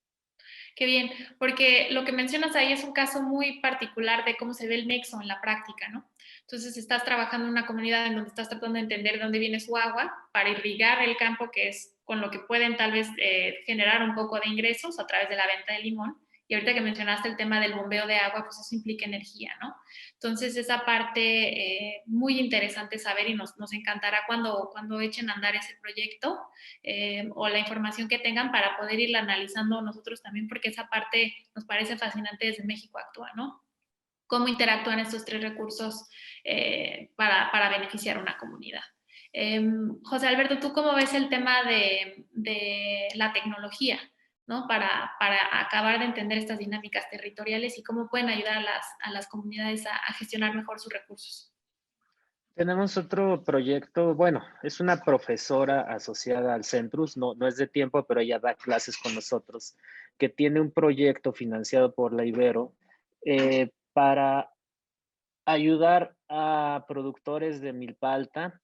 Qué bien, porque lo que mencionas ahí es un caso muy particular de cómo se ve el nexo en la práctica, ¿no? Entonces, estás trabajando en una comunidad en donde estás tratando de entender de dónde viene su agua para irrigar el campo, que es con lo que pueden tal vez generar un poco de ingresos a través de la venta de limón. Y ahorita que mencionaste el tema del bombeo de agua, pues eso implica energía, ¿no? Entonces, esa parte muy interesante saber, y nos encantará cuando echen a andar ese proyecto o la información que tengan para poder irla analizando nosotros también, porque esa parte nos parece fascinante desde México Actúa, ¿no? Cómo interactúan estos tres recursos para beneficiar a una comunidad. José Alberto, ¿tú cómo ves el tema de la tecnología, ¿no? Para acabar de entender estas dinámicas territoriales y cómo pueden ayudar a las comunidades a gestionar mejor sus recursos? Tenemos otro proyecto, bueno, es una profesora asociada al Centrus, no es de tiempo, pero ella da clases con nosotros, que tiene un proyecto financiado por la Ibero para ayudar a productores de milpa alta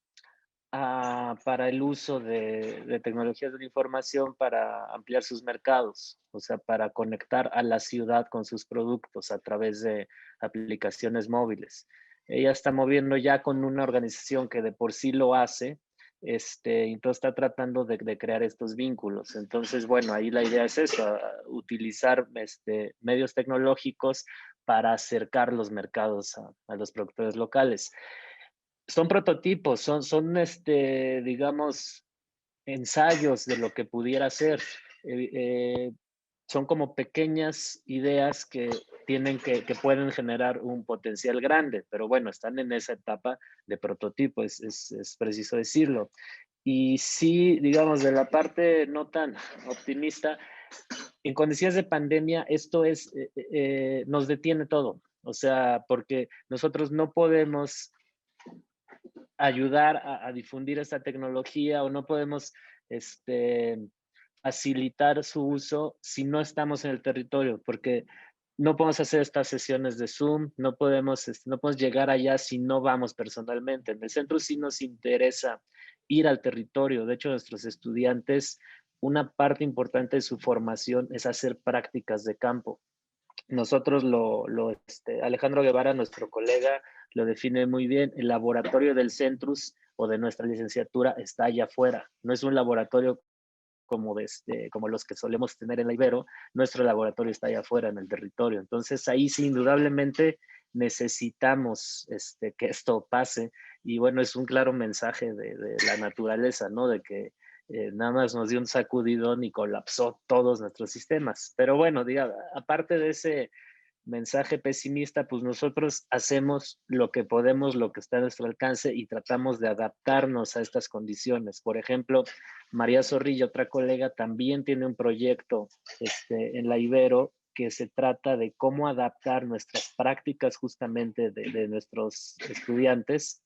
para el uso de tecnologías de la información para ampliar sus mercados, o sea, para conectar a la ciudad con sus productos a través de aplicaciones móviles. Ella está moviendo ya con una organización que de por sí lo hace, entonces está tratando de crear estos vínculos. Entonces, bueno, ahí la idea es eso, utilizar medios tecnológicos para acercar los mercados a los productores locales. Son prototipos, digamos, ensayos de lo que pudiera ser. Son como pequeñas ideas que pueden generar un potencial grande, pero bueno, están en esa etapa de prototipo, es preciso decirlo. Y sí, digamos, de la parte no tan optimista, en condiciones de pandemia, esto nos detiene todo. O sea, porque nosotros no podemos ayudar a difundir esta tecnología o no podemos facilitar su uso si no estamos en el territorio, porque no podemos hacer estas sesiones de Zoom, no podemos llegar allá si no vamos personalmente. En el centro sí nos interesa ir al territorio. De hecho, nuestros estudiantes, una parte importante de su formación es hacer prácticas de campo. Nosotros Alejandro Guevara, nuestro colega, lo define muy bien. El laboratorio del Centrus o de nuestra licenciatura está allá afuera. No es un laboratorio como los que solemos tener en la Ibero. Nuestro laboratorio está allá afuera en el territorio. Entonces ahí sí, indudablemente necesitamos que esto pase. Y bueno, es un claro mensaje de la naturaleza, ¿no? De que nada más nos dio un sacudidón y colapsó todos nuestros sistemas. Pero bueno, aparte de ese mensaje pesimista, pues nosotros hacemos lo que podemos, lo que está a nuestro alcance y tratamos de adaptarnos a estas condiciones. Por ejemplo, María Zorrilla, otra colega, también tiene un proyecto en la Ibero que se trata de cómo adaptar nuestras prácticas justamente de nuestros estudiantes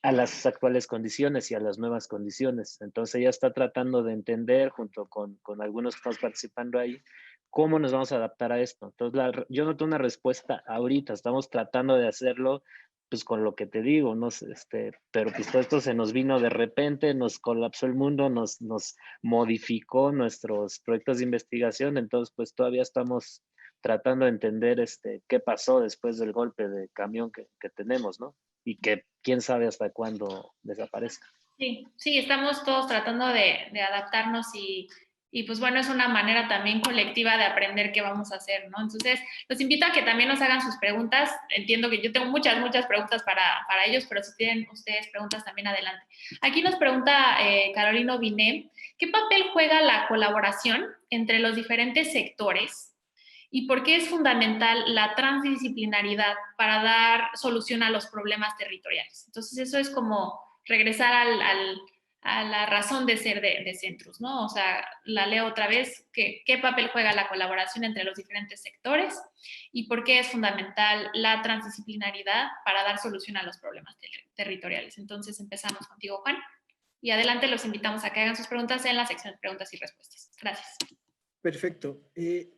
a las actuales condiciones y a las nuevas condiciones. Entonces ella está tratando de entender, junto con algunos que estamos participando ahí, cómo nos vamos a adaptar a esto. Entonces yo no tengo una respuesta ahorita, estamos tratando de hacerlo pues con lo que te digo, ¿no? Pero pues todo esto se nos vino de repente, nos colapsó el mundo, nos modificó nuestros proyectos de investigación, entonces pues todavía estamos tratando de entender qué pasó después del golpe de camión que tenemos, ¿no? Y que quién sabe hasta cuándo desaparezca. Sí, sí, estamos todos tratando de adaptarnos y Y pues bueno, es una manera también colectiva de aprender qué vamos a hacer, ¿no? Entonces, los invito a que también nos hagan sus preguntas. Entiendo que yo tengo muchas preguntas para ellos, pero si tienen ustedes preguntas también adelante. Aquí nos pregunta Carolina Binet, ¿qué papel juega la colaboración entre los diferentes sectores? ¿Y por qué es fundamental la transdisciplinaridad para dar solución a los problemas territoriales? Entonces, eso es como regresar a la razón de ser de Centrus, ¿no? O sea, la leo otra vez, ¿qué papel juega la colaboración entre los diferentes sectores y por qué es fundamental la transdisciplinaridad para dar solución a los problemas territoriales? Entonces, empezamos contigo, Juan, y adelante los invitamos a que hagan sus preguntas en la sección de preguntas y respuestas. Gracias. Perfecto.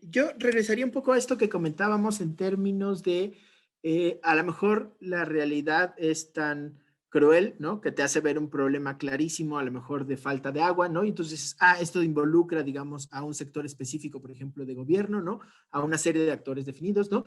Yo regresaría un poco a esto que comentábamos en términos de, a lo mejor la realidad es tan cruel, ¿no? Que te hace ver un problema clarísimo, a lo mejor de falta de agua, ¿no? Y entonces, esto involucra, digamos, a un sector específico, por ejemplo, de gobierno, ¿no? A una serie de actores definidos, ¿no?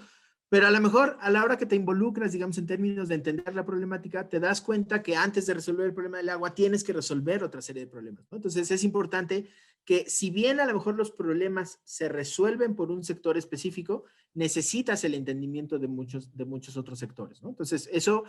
Pero a lo mejor a la hora que te involucras, digamos, en términos de entender la problemática, te das cuenta que antes de resolver el problema del agua tienes que resolver otra serie de problemas, ¿no? Entonces es importante que si bien a lo mejor los problemas se resuelven por un sector específico, necesitas el entendimiento de muchos otros sectores, ¿no? Entonces eso,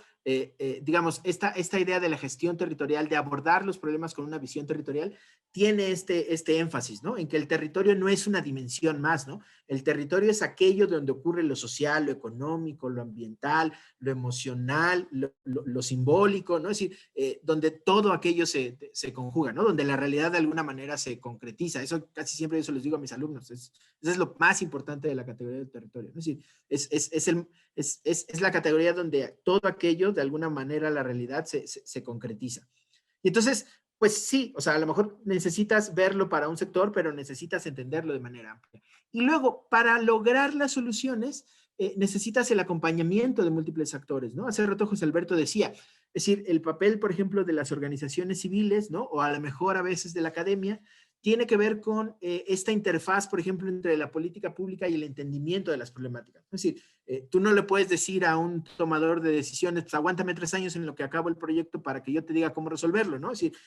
digamos, esta idea de la gestión territorial, de abordar los problemas con una visión territorial, tiene este énfasis, ¿no? En que el territorio no es una dimensión más, ¿no? El territorio es aquello donde ocurre lo social, lo económico, lo ambiental, lo emocional, lo simbólico, ¿no? Es decir, donde todo aquello se conjuga, ¿no? Donde la realidad de alguna manera se concretiza. Eso casi siempre eso les digo a mis alumnos. Eso es lo más importante de la categoría del territorio, ¿no? Es decir, es la categoría donde todo aquello, de alguna manera, la realidad se concretiza. Y entonces, pues sí, o sea, a lo mejor necesitas verlo para un sector, pero necesitas entenderlo de manera amplia. Y luego, para lograr las soluciones, necesitas el acompañamiento de múltiples actores, ¿no? Hace rato José Alberto decía, es decir, el papel, por ejemplo, de las organizaciones civiles, ¿no? O a lo mejor a veces de la academia, tiene que ver con esta interfaz, por ejemplo, entre la política pública y el entendimiento de las problemáticas. Es decir, tú no le puedes decir a un tomador de decisiones, pues aguántame 3 años en lo que acabo el proyecto para que yo te diga cómo resolverlo, ¿no? Es decir,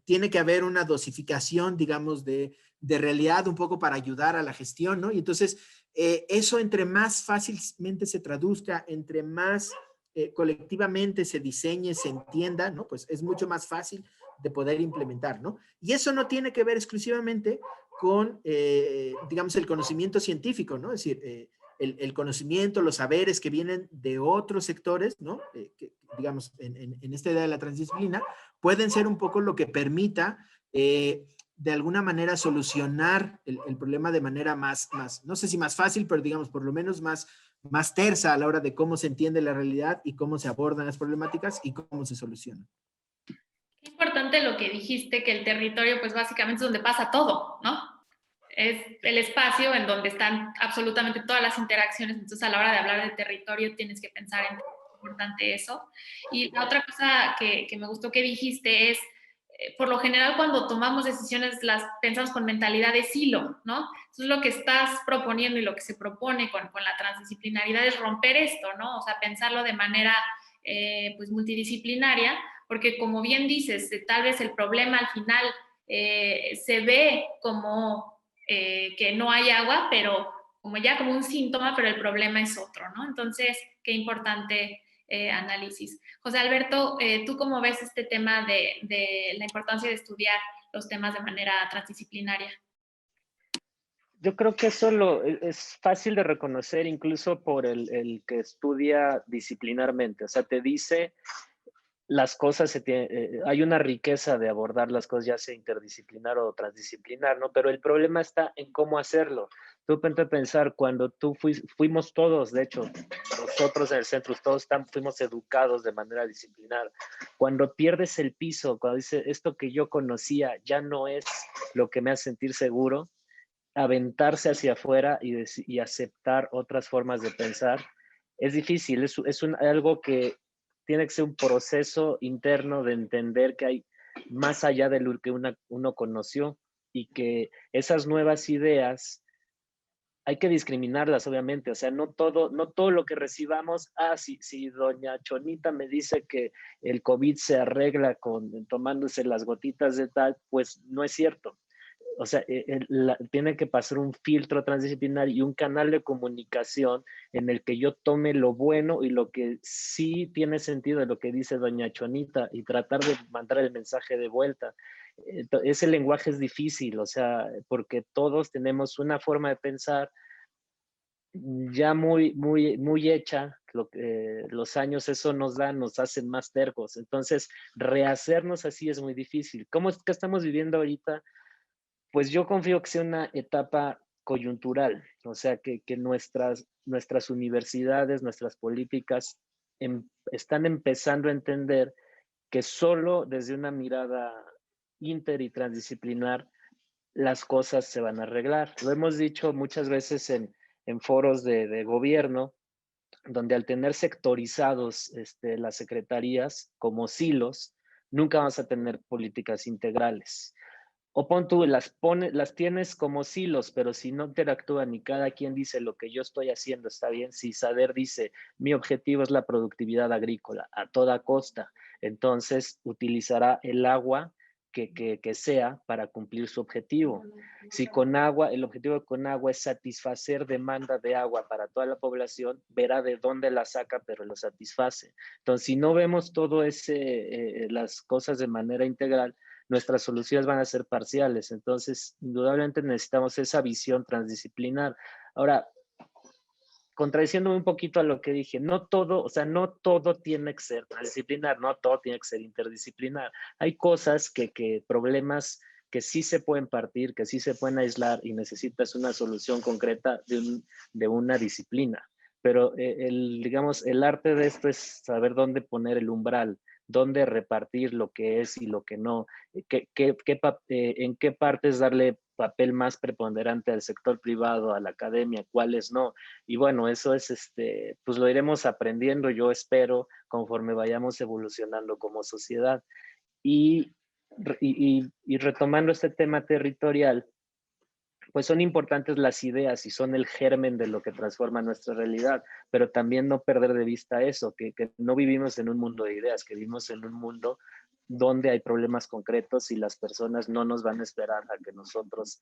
tiene que haber una dosificación, digamos, de realidad un poco para ayudar a la gestión, ¿no? Y entonces, eso entre más fácilmente se traduzca, entre más colectivamente se diseñe, se entienda, ¿no? Pues es mucho más fácil de poder implementar, ¿no? Y eso no tiene que ver exclusivamente con, digamos, el conocimiento científico, ¿no? Es decir, el conocimiento, los saberes que vienen de otros sectores, ¿no? Que, digamos, en esta idea de la transdisciplina, pueden ser un poco lo que permita, de alguna manera, solucionar el problema de manera más, no sé si más fácil, pero digamos, por lo menos más tersa a la hora de cómo se entiende la realidad y cómo se abordan las problemáticas y cómo se solucionan. Qué importante lo que dijiste, que el territorio pues básicamente es donde pasa todo, ¿no? Es el espacio en donde están absolutamente todas las interacciones, entonces a la hora de hablar de territorio tienes que pensar en qué es importante eso. Y la otra cosa que me gustó que dijiste es, por lo general cuando tomamos decisiones las pensamos con mentalidad de silo, ¿no? Entonces lo que estás proponiendo y lo que se propone con la transdisciplinaridad es romper esto, ¿no? O sea, pensarlo de manera pues multidisciplinaria, porque como bien dices, tal vez el problema al final se ve como que no hay agua, pero como un síntoma, pero el problema es otro, ¿no? Entonces, qué importante análisis. José Alberto, ¿tú cómo ves este tema de la importancia de estudiar los temas de manera transdisciplinaria? Yo creo que eso es fácil de reconocer incluso por el que estudia disciplinarmente. O sea, te dice las cosas, hay una riqueza de abordar las cosas, ya sea interdisciplinar o transdisciplinar, ¿no? Pero el problema está en cómo hacerlo. Tú ponte a pensar, cuando fuimos todos, de hecho, nosotros en el centro, todos fuimos educados de manera disciplinar. Cuando pierdes el piso, cuando dices, esto que yo conocía ya no es lo que me hace sentir seguro, aventarse hacia afuera y aceptar otras formas de pensar, es difícil, es algo que tiene que ser un proceso interno de entender que hay más allá de lo que uno conoció y que esas nuevas ideas hay que discriminarlas, obviamente. O sea, no todo lo que recibamos, si doña Chonita me dice que el COVID se arregla tomándose las gotitas de tal, pues no es cierto. o sea, tiene que pasar un filtro transdisciplinar y un canal de comunicación en el que yo tome lo bueno y lo que sí tiene sentido de lo que dice doña Chonita y tratar de mandar el mensaje de vuelta. Ese lenguaje es difícil, o sea, porque todos tenemos una forma de pensar ya muy hecha. Los años eso nos hacen más tercos. Entonces, rehacernos así es muy difícil. ¿Cómo es que estamos viviendo ahorita? Pues yo confío que sea una etapa coyuntural, o sea, que nuestras universidades, nuestras políticas están empezando a entender que solo desde una mirada inter y transdisciplinar las cosas se van a arreglar. Lo hemos dicho muchas veces en foros de gobierno, donde al tener sectorizados las secretarías como silos, nunca vas a tener políticas integrales. O pon tú, las tienes como silos, pero si no interactúan y cada quien dice lo que yo estoy haciendo está bien, si Sader dice mi objetivo es la productividad agrícola a toda costa, entonces utilizará el agua que sea para cumplir su objetivo. Si con agua, el objetivo con agua es satisfacer demanda de agua para toda la población, verá de dónde la saca, pero lo satisface. Entonces, si no vemos todo las cosas de manera integral, nuestras soluciones van a ser parciales. Entonces, indudablemente necesitamos esa visión transdisciplinar. Ahora, contradiciéndome un poquito a lo que dije, no todo, o sea, no todo tiene que ser transdisciplinar, no todo tiene que ser interdisciplinar. Hay cosas problemas que sí se pueden partir, que sí se pueden aislar y necesitas una solución concreta de una disciplina. Pero digamos, el arte de esto es saber dónde poner el umbral, dónde repartir lo que es y lo que no, en qué partes darle papel más preponderante al sector privado, a la academia, cuáles no. Y bueno, eso es, pues lo iremos aprendiendo, yo espero, conforme vayamos evolucionando como sociedad. Y retomando este tema territorial, pues son importantes las ideas y son el germen de lo que transforma nuestra realidad, pero también no perder de vista eso, que no vivimos en un mundo de ideas, que vivimos en un mundo donde hay problemas concretos y las personas no nos van a esperar a que nosotros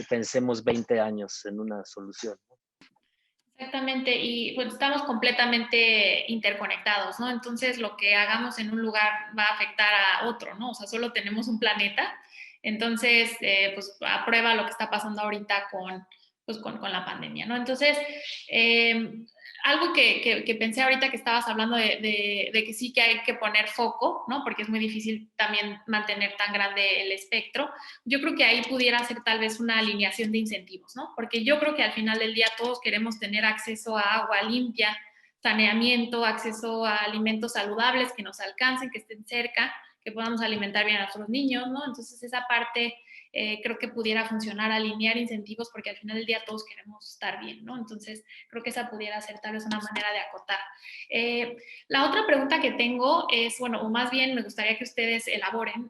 pensemos 20 años en una solución. Exactamente, y pues estamos completamente interconectados, ¿no? Entonces lo que hagamos en un lugar va a afectar a otro, ¿no? O sea, solo tenemos un planeta, entonces pues aprueba lo que está pasando ahorita con la pandemia, ¿no? Entonces, algo que pensé ahorita que estabas hablando de que sí que hay que poner foco, ¿no? Porque es muy difícil también mantener tan grande el espectro. Yo creo que ahí pudiera ser tal vez una alineación de incentivos, ¿no? Porque yo creo que al final del día todos queremos tener acceso a agua limpia, saneamiento, acceso a alimentos saludables que nos alcancen, que estén cerca, que podamos alimentar bien a nuestros niños, ¿no? Entonces esa parte creo que pudiera funcionar, alinear incentivos, porque al final del día todos queremos estar bien, ¿no? Entonces creo que esa pudiera ser tal vez una manera de acotar. La otra pregunta que tengo es, bueno, o más bien me gustaría que ustedes elaboren.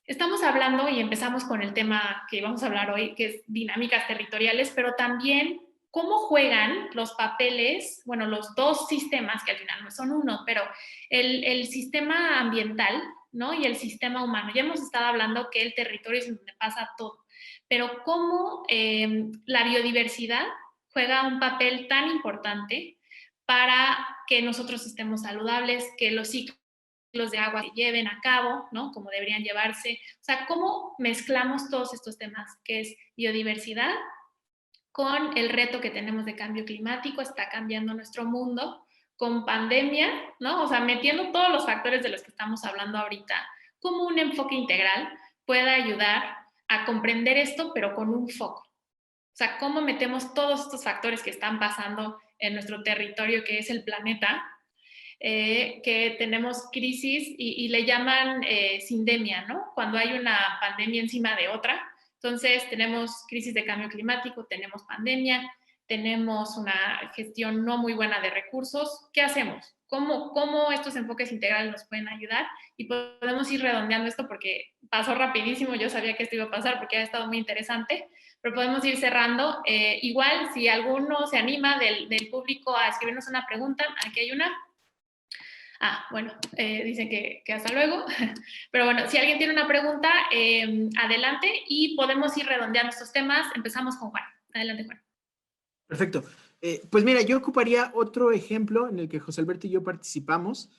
Estamos hablando y empezamos con el tema que vamos a hablar hoy, que es dinámicas territoriales, pero también cómo juegan los papeles, bueno, los dos sistemas, que al final no son uno, pero el sistema ambiental, ¿no? Y el sistema humano. Ya hemos estado hablando que el territorio es donde pasa todo, pero cómo la biodiversidad juega un papel tan importante para que nosotros estemos saludables, que los ciclos de agua se lleven a cabo, ¿no? Como deberían llevarse. O sea, ¿cómo mezclamos todos estos temas, que es biodiversidad, con el reto que tenemos de cambio climático? Está cambiando nuestro mundo, con pandemia, ¿no? O sea, metiendo todos los factores de los que estamos hablando ahorita, como un enfoque integral pueda ayudar a comprender esto, pero con un foco. O sea, cómo metemos todos estos factores que están pasando en nuestro territorio, que es el planeta, que tenemos crisis y le llaman sindemia, ¿no? Cuando hay una pandemia encima de otra. Entonces, tenemos crisis de cambio climático, tenemos pandemia, tenemos una gestión no muy buena de recursos. ¿Qué hacemos? ¿Cómo estos enfoques integrales nos pueden ayudar? Y podemos ir redondeando esto porque pasó rapidísimo. Yo sabía que esto iba a pasar porque ha estado muy interesante, pero podemos ir cerrando. Igual, si alguno se anima del público a escribirnos una pregunta, aquí hay una. Bueno, dicen que hasta luego. Pero bueno, si alguien tiene una pregunta, adelante y podemos ir redondeando estos temas. Empezamos con Juan. Adelante, Juan. Perfecto. Pues mira, yo ocuparía otro ejemplo en el que José Alberto y yo participamos,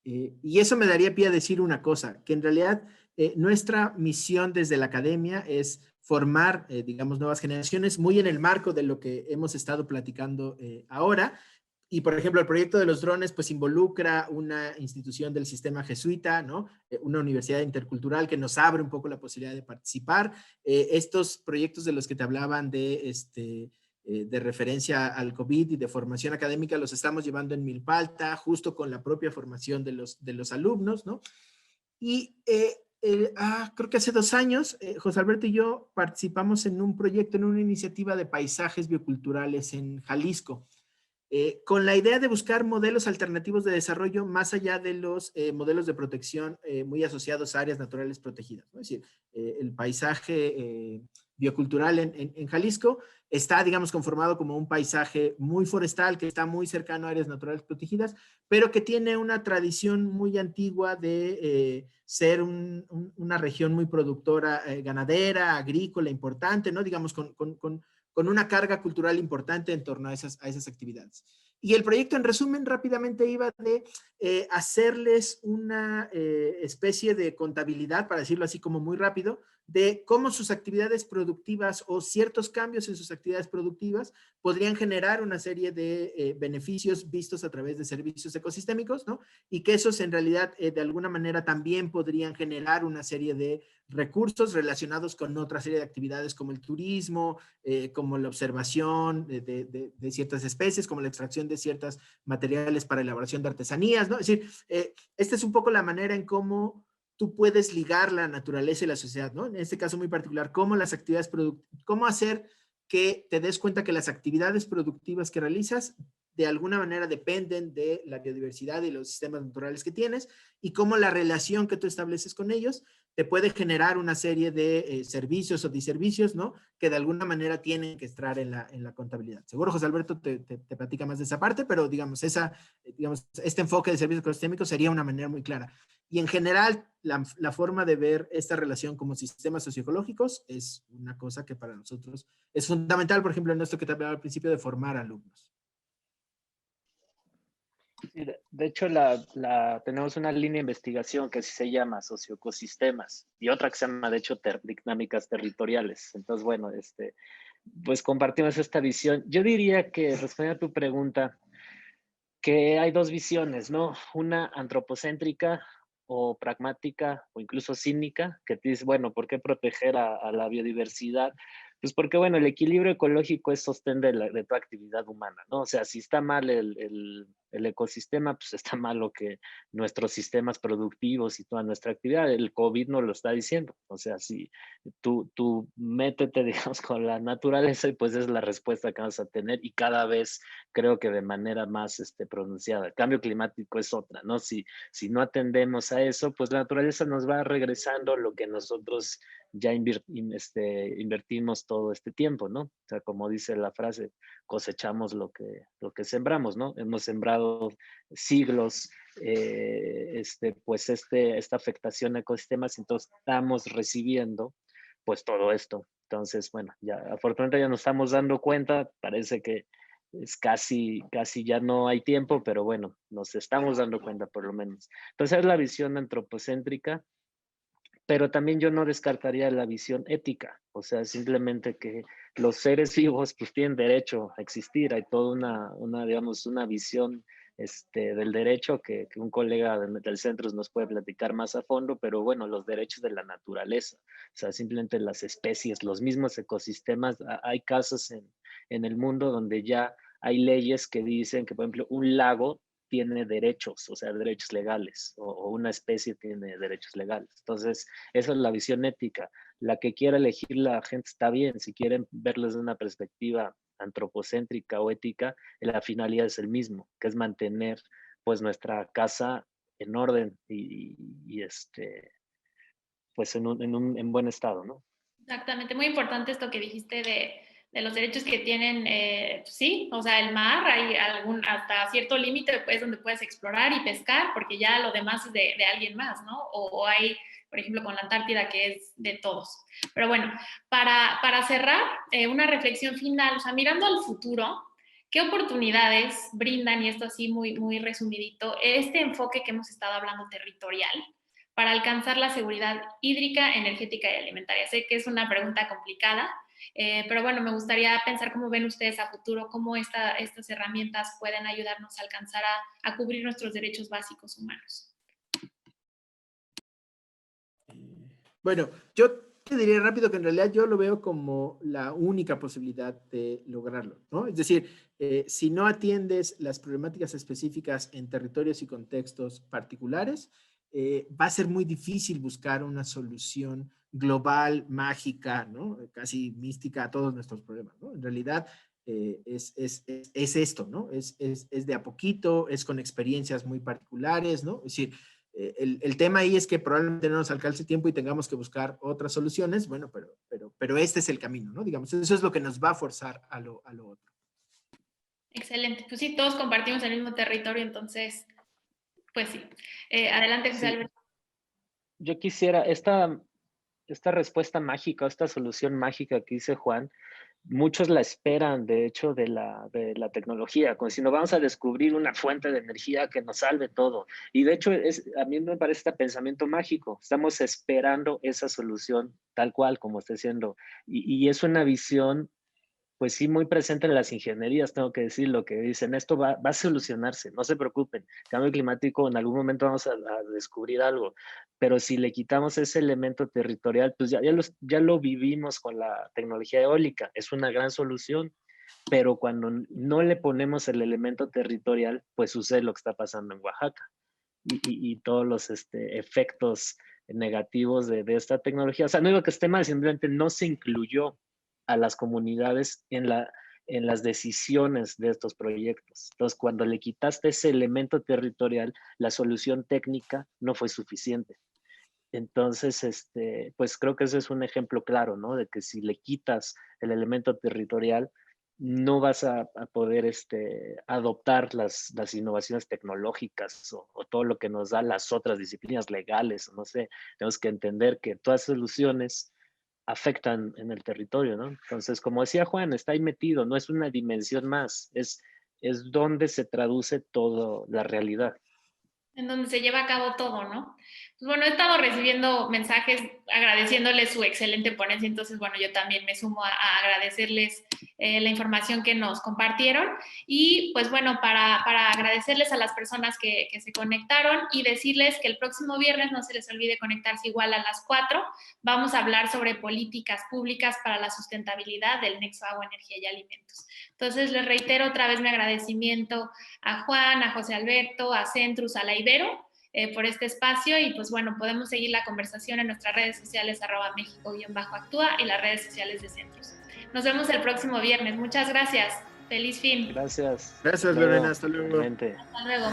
y eso me daría pie a decir una cosa, que en realidad nuestra misión desde la academia es formar, digamos, nuevas generaciones, muy en el marco de lo que hemos estado platicando ahora. Y, por ejemplo, el proyecto de los drones, pues involucra una institución del sistema jesuita, ¿no? Una universidad intercultural que nos abre un poco la posibilidad de participar. Estos proyectos de los que te hablaban de referencia al COVID y de formación académica los estamos llevando en Milpalta, justo con la propia formación de los alumnos, ¿no? Y creo que hace 2 años, José Alberto y yo participamos en un proyecto, en una iniciativa de paisajes bioculturales en Jalisco, con la idea de buscar modelos alternativos de desarrollo más allá de los modelos de protección muy asociados a áreas naturales protegidas, ¿no? Es decir, el paisaje biocultural en Jalisco está, digamos, conformado como un paisaje muy forestal que está muy cercano a áreas naturales protegidas, pero que tiene una tradición muy antigua de ser una región muy productora ganadera, agrícola, importante, ¿no? Digamos, con una carga cultural importante en torno a esas actividades. Y el proyecto, en resumen, rápidamente iba de hacerles una especie de contabilidad, para decirlo así como muy rápido, de cómo sus actividades productivas o ciertos cambios en sus actividades productivas podrían generar una serie de beneficios vistos a través de servicios ecosistémicos, ¿no? Y que esos en realidad de alguna manera también podrían generar una serie de recursos relacionados con otra serie de actividades como el turismo, como la observación de ciertas especies, como la extracción de ciertos materiales para elaboración de artesanías, ¿no? Es decir, esta es un poco la manera en cómo tú puedes ligar la naturaleza y la sociedad, ¿no? En este caso muy particular, cómo hacer que te des cuenta que las actividades productivas que realizas de alguna manera dependen de la biodiversidad y los sistemas naturales que tienes, y cómo la relación que tú estableces con ellos te puede generar una serie de servicios o diservicios, ¿no? Que de alguna manera tienen que estar en la contabilidad. Seguro José Alberto te platica más de esa parte, pero digamos, este enfoque de servicios ecosistémicos sería una manera muy clara. Y en general, la forma de ver esta relación como sistemas socioecológicos es una cosa que para nosotros es fundamental, por ejemplo, en esto que te hablaba al principio de formar alumnos. De hecho, tenemos una línea de investigación que se llama socioecosistemas y otra que se llama, de hecho, dinámicas territoriales. Entonces, bueno, pues compartimos esta visión. Yo diría que, respondiendo a tu pregunta, que hay dos visiones, ¿no? Una antropocéntrica o pragmática o incluso cínica, que te dice, bueno, ¿por qué proteger a la biodiversidad? Pues porque, bueno, el equilibrio ecológico es sostén de tu actividad humana, ¿no? O sea, si está mal el ecosistema, pues está mal lo que nuestros sistemas productivos y toda nuestra actividad. El COVID nos lo está diciendo. O sea, si tú métete, digamos, con la naturaleza y pues es la respuesta que vas a tener y cada vez creo que de manera más pronunciada. El cambio climático es otra, ¿no? Si no atendemos a eso, pues la naturaleza nos va regresando lo que nosotros ya invertimos todo este tiempo, ¿no? O sea, como dice la frase, cosechamos lo que sembramos, ¿no? Hemos sembrado siglos, esta afectación a ecosistemas, entonces estamos recibiendo pues todo esto. Entonces, bueno, ya afortunadamente ya nos estamos dando cuenta, parece que es casi ya no hay tiempo, pero bueno, nos estamos dando cuenta por lo menos. Entonces es la visión antropocéntrica, pero también yo no descartaría la visión ética, o sea, simplemente que los seres vivos pues tienen derecho a existir, hay toda digamos, una visión del derecho que un colega del centro nos puede platicar más a fondo, pero bueno, los derechos de la naturaleza, o sea, simplemente las especies, los mismos ecosistemas, hay casos en el mundo donde ya hay leyes que dicen que, por ejemplo, un lago tiene derechos, o sea, derechos legales, o una especie tiene derechos legales. Entonces, esa es la visión ética. La que quiera elegir la gente está bien, si quieren verlo desde una perspectiva antropocéntrica o ética, la finalidad es el mismo, que es mantener pues nuestra casa en orden y pues en buen estado, ¿no? Exactamente, muy importante esto que dijiste los derechos que tienen, sí, o sea, el mar, hay hasta cierto límite pues, donde puedes explorar y pescar, porque ya lo demás es de alguien más, ¿no? O hay, por ejemplo, con la Antártida, que es de todos. Pero bueno, para cerrar, una reflexión final, o sea, mirando al futuro, ¿qué oportunidades brindan, y esto así muy, muy resumidito, este enfoque que hemos estado hablando territorial para alcanzar la seguridad hídrica, energética y alimentaria? Sé que es una pregunta complicada, pero bueno, me gustaría pensar cómo ven ustedes a futuro, cómo estas herramientas pueden ayudarnos a alcanzar a cubrir nuestros derechos básicos humanos. Bueno, yo te diría rápido que en realidad yo lo veo como la única posibilidad de lograrlo, ¿no? Es decir, si no atiendes las problemáticas específicas en territorios y contextos particulares, va a ser muy difícil buscar una solución global, mágica, ¿no? Casi mística a todos nuestros problemas, ¿no? En realidad es esto, ¿no? Es de a poquito, es con experiencias muy particulares, ¿no? Es decir, el tema ahí es que probablemente no nos alcance tiempo y tengamos que buscar otras soluciones, bueno, pero este es el camino, ¿no? Digamos, eso es lo que nos va a forzar a lo otro. Excelente, pues sí, todos compartimos el mismo territorio, entonces, pues sí. Adelante, José Alberto. Yo quisiera, esta respuesta mágica, esta solución mágica que dice Juan, muchos la esperan, de hecho, de la tecnología, como si no vamos a descubrir una fuente de energía que nos salve todo. Y de hecho, a mí me parece este pensamiento mágico. Estamos esperando esa solución tal cual, como está diciendo. Y es una visión, pues sí, muy presente en las ingenierías, tengo que decir, lo que dicen, esto va a solucionarse, no se preocupen, cambio climático, en algún momento vamos a descubrir algo, pero si le quitamos ese elemento territorial, pues ya lo vivimos con la tecnología eólica, es una gran solución, pero cuando no le ponemos el elemento territorial, pues sucede lo que está pasando en Oaxaca y todos los efectos negativos de esta tecnología. O sea, no digo que esté mal, simplemente no se incluyó a las comunidades en las decisiones de estos proyectos. Entonces, cuando le quitaste ese elemento territorial, la solución técnica no fue suficiente. Entonces, pues creo que ese es un ejemplo claro, ¿no? De que si le quitas el elemento territorial, no vas a poder adoptar las innovaciones tecnológicas o todo lo que nos da las otras disciplinas legales, no sé, tenemos que entender que todas soluciones afectan en el territorio, ¿no? Entonces, como decía Juan, está ahí metido, no es una dimensión más, es donde se traduce toda la realidad. En donde se lleva a cabo todo, ¿no? Pues bueno, he estado recibiendo mensajes agradeciéndoles su excelente ponencia, entonces, bueno, yo también me sumo a agradecerles la información que nos compartieron y, pues bueno, para agradecerles a las personas que se conectaron y decirles que el próximo viernes no se les olvide conectarse igual a las 4, vamos a hablar sobre políticas públicas para la sustentabilidad del nexo agua, energía y alimentos. Entonces, les reitero otra vez mi agradecimiento a Juan, a José Alberto, a Centrus, a la Ibero, por este espacio y pues bueno, podemos seguir la conversación en nuestras redes sociales @México_Actúa y las redes sociales de Centrus. Nos vemos el próximo viernes. Muchas gracias. Feliz fin. Gracias. Gracias, Lorena. Hasta luego. Hasta luego.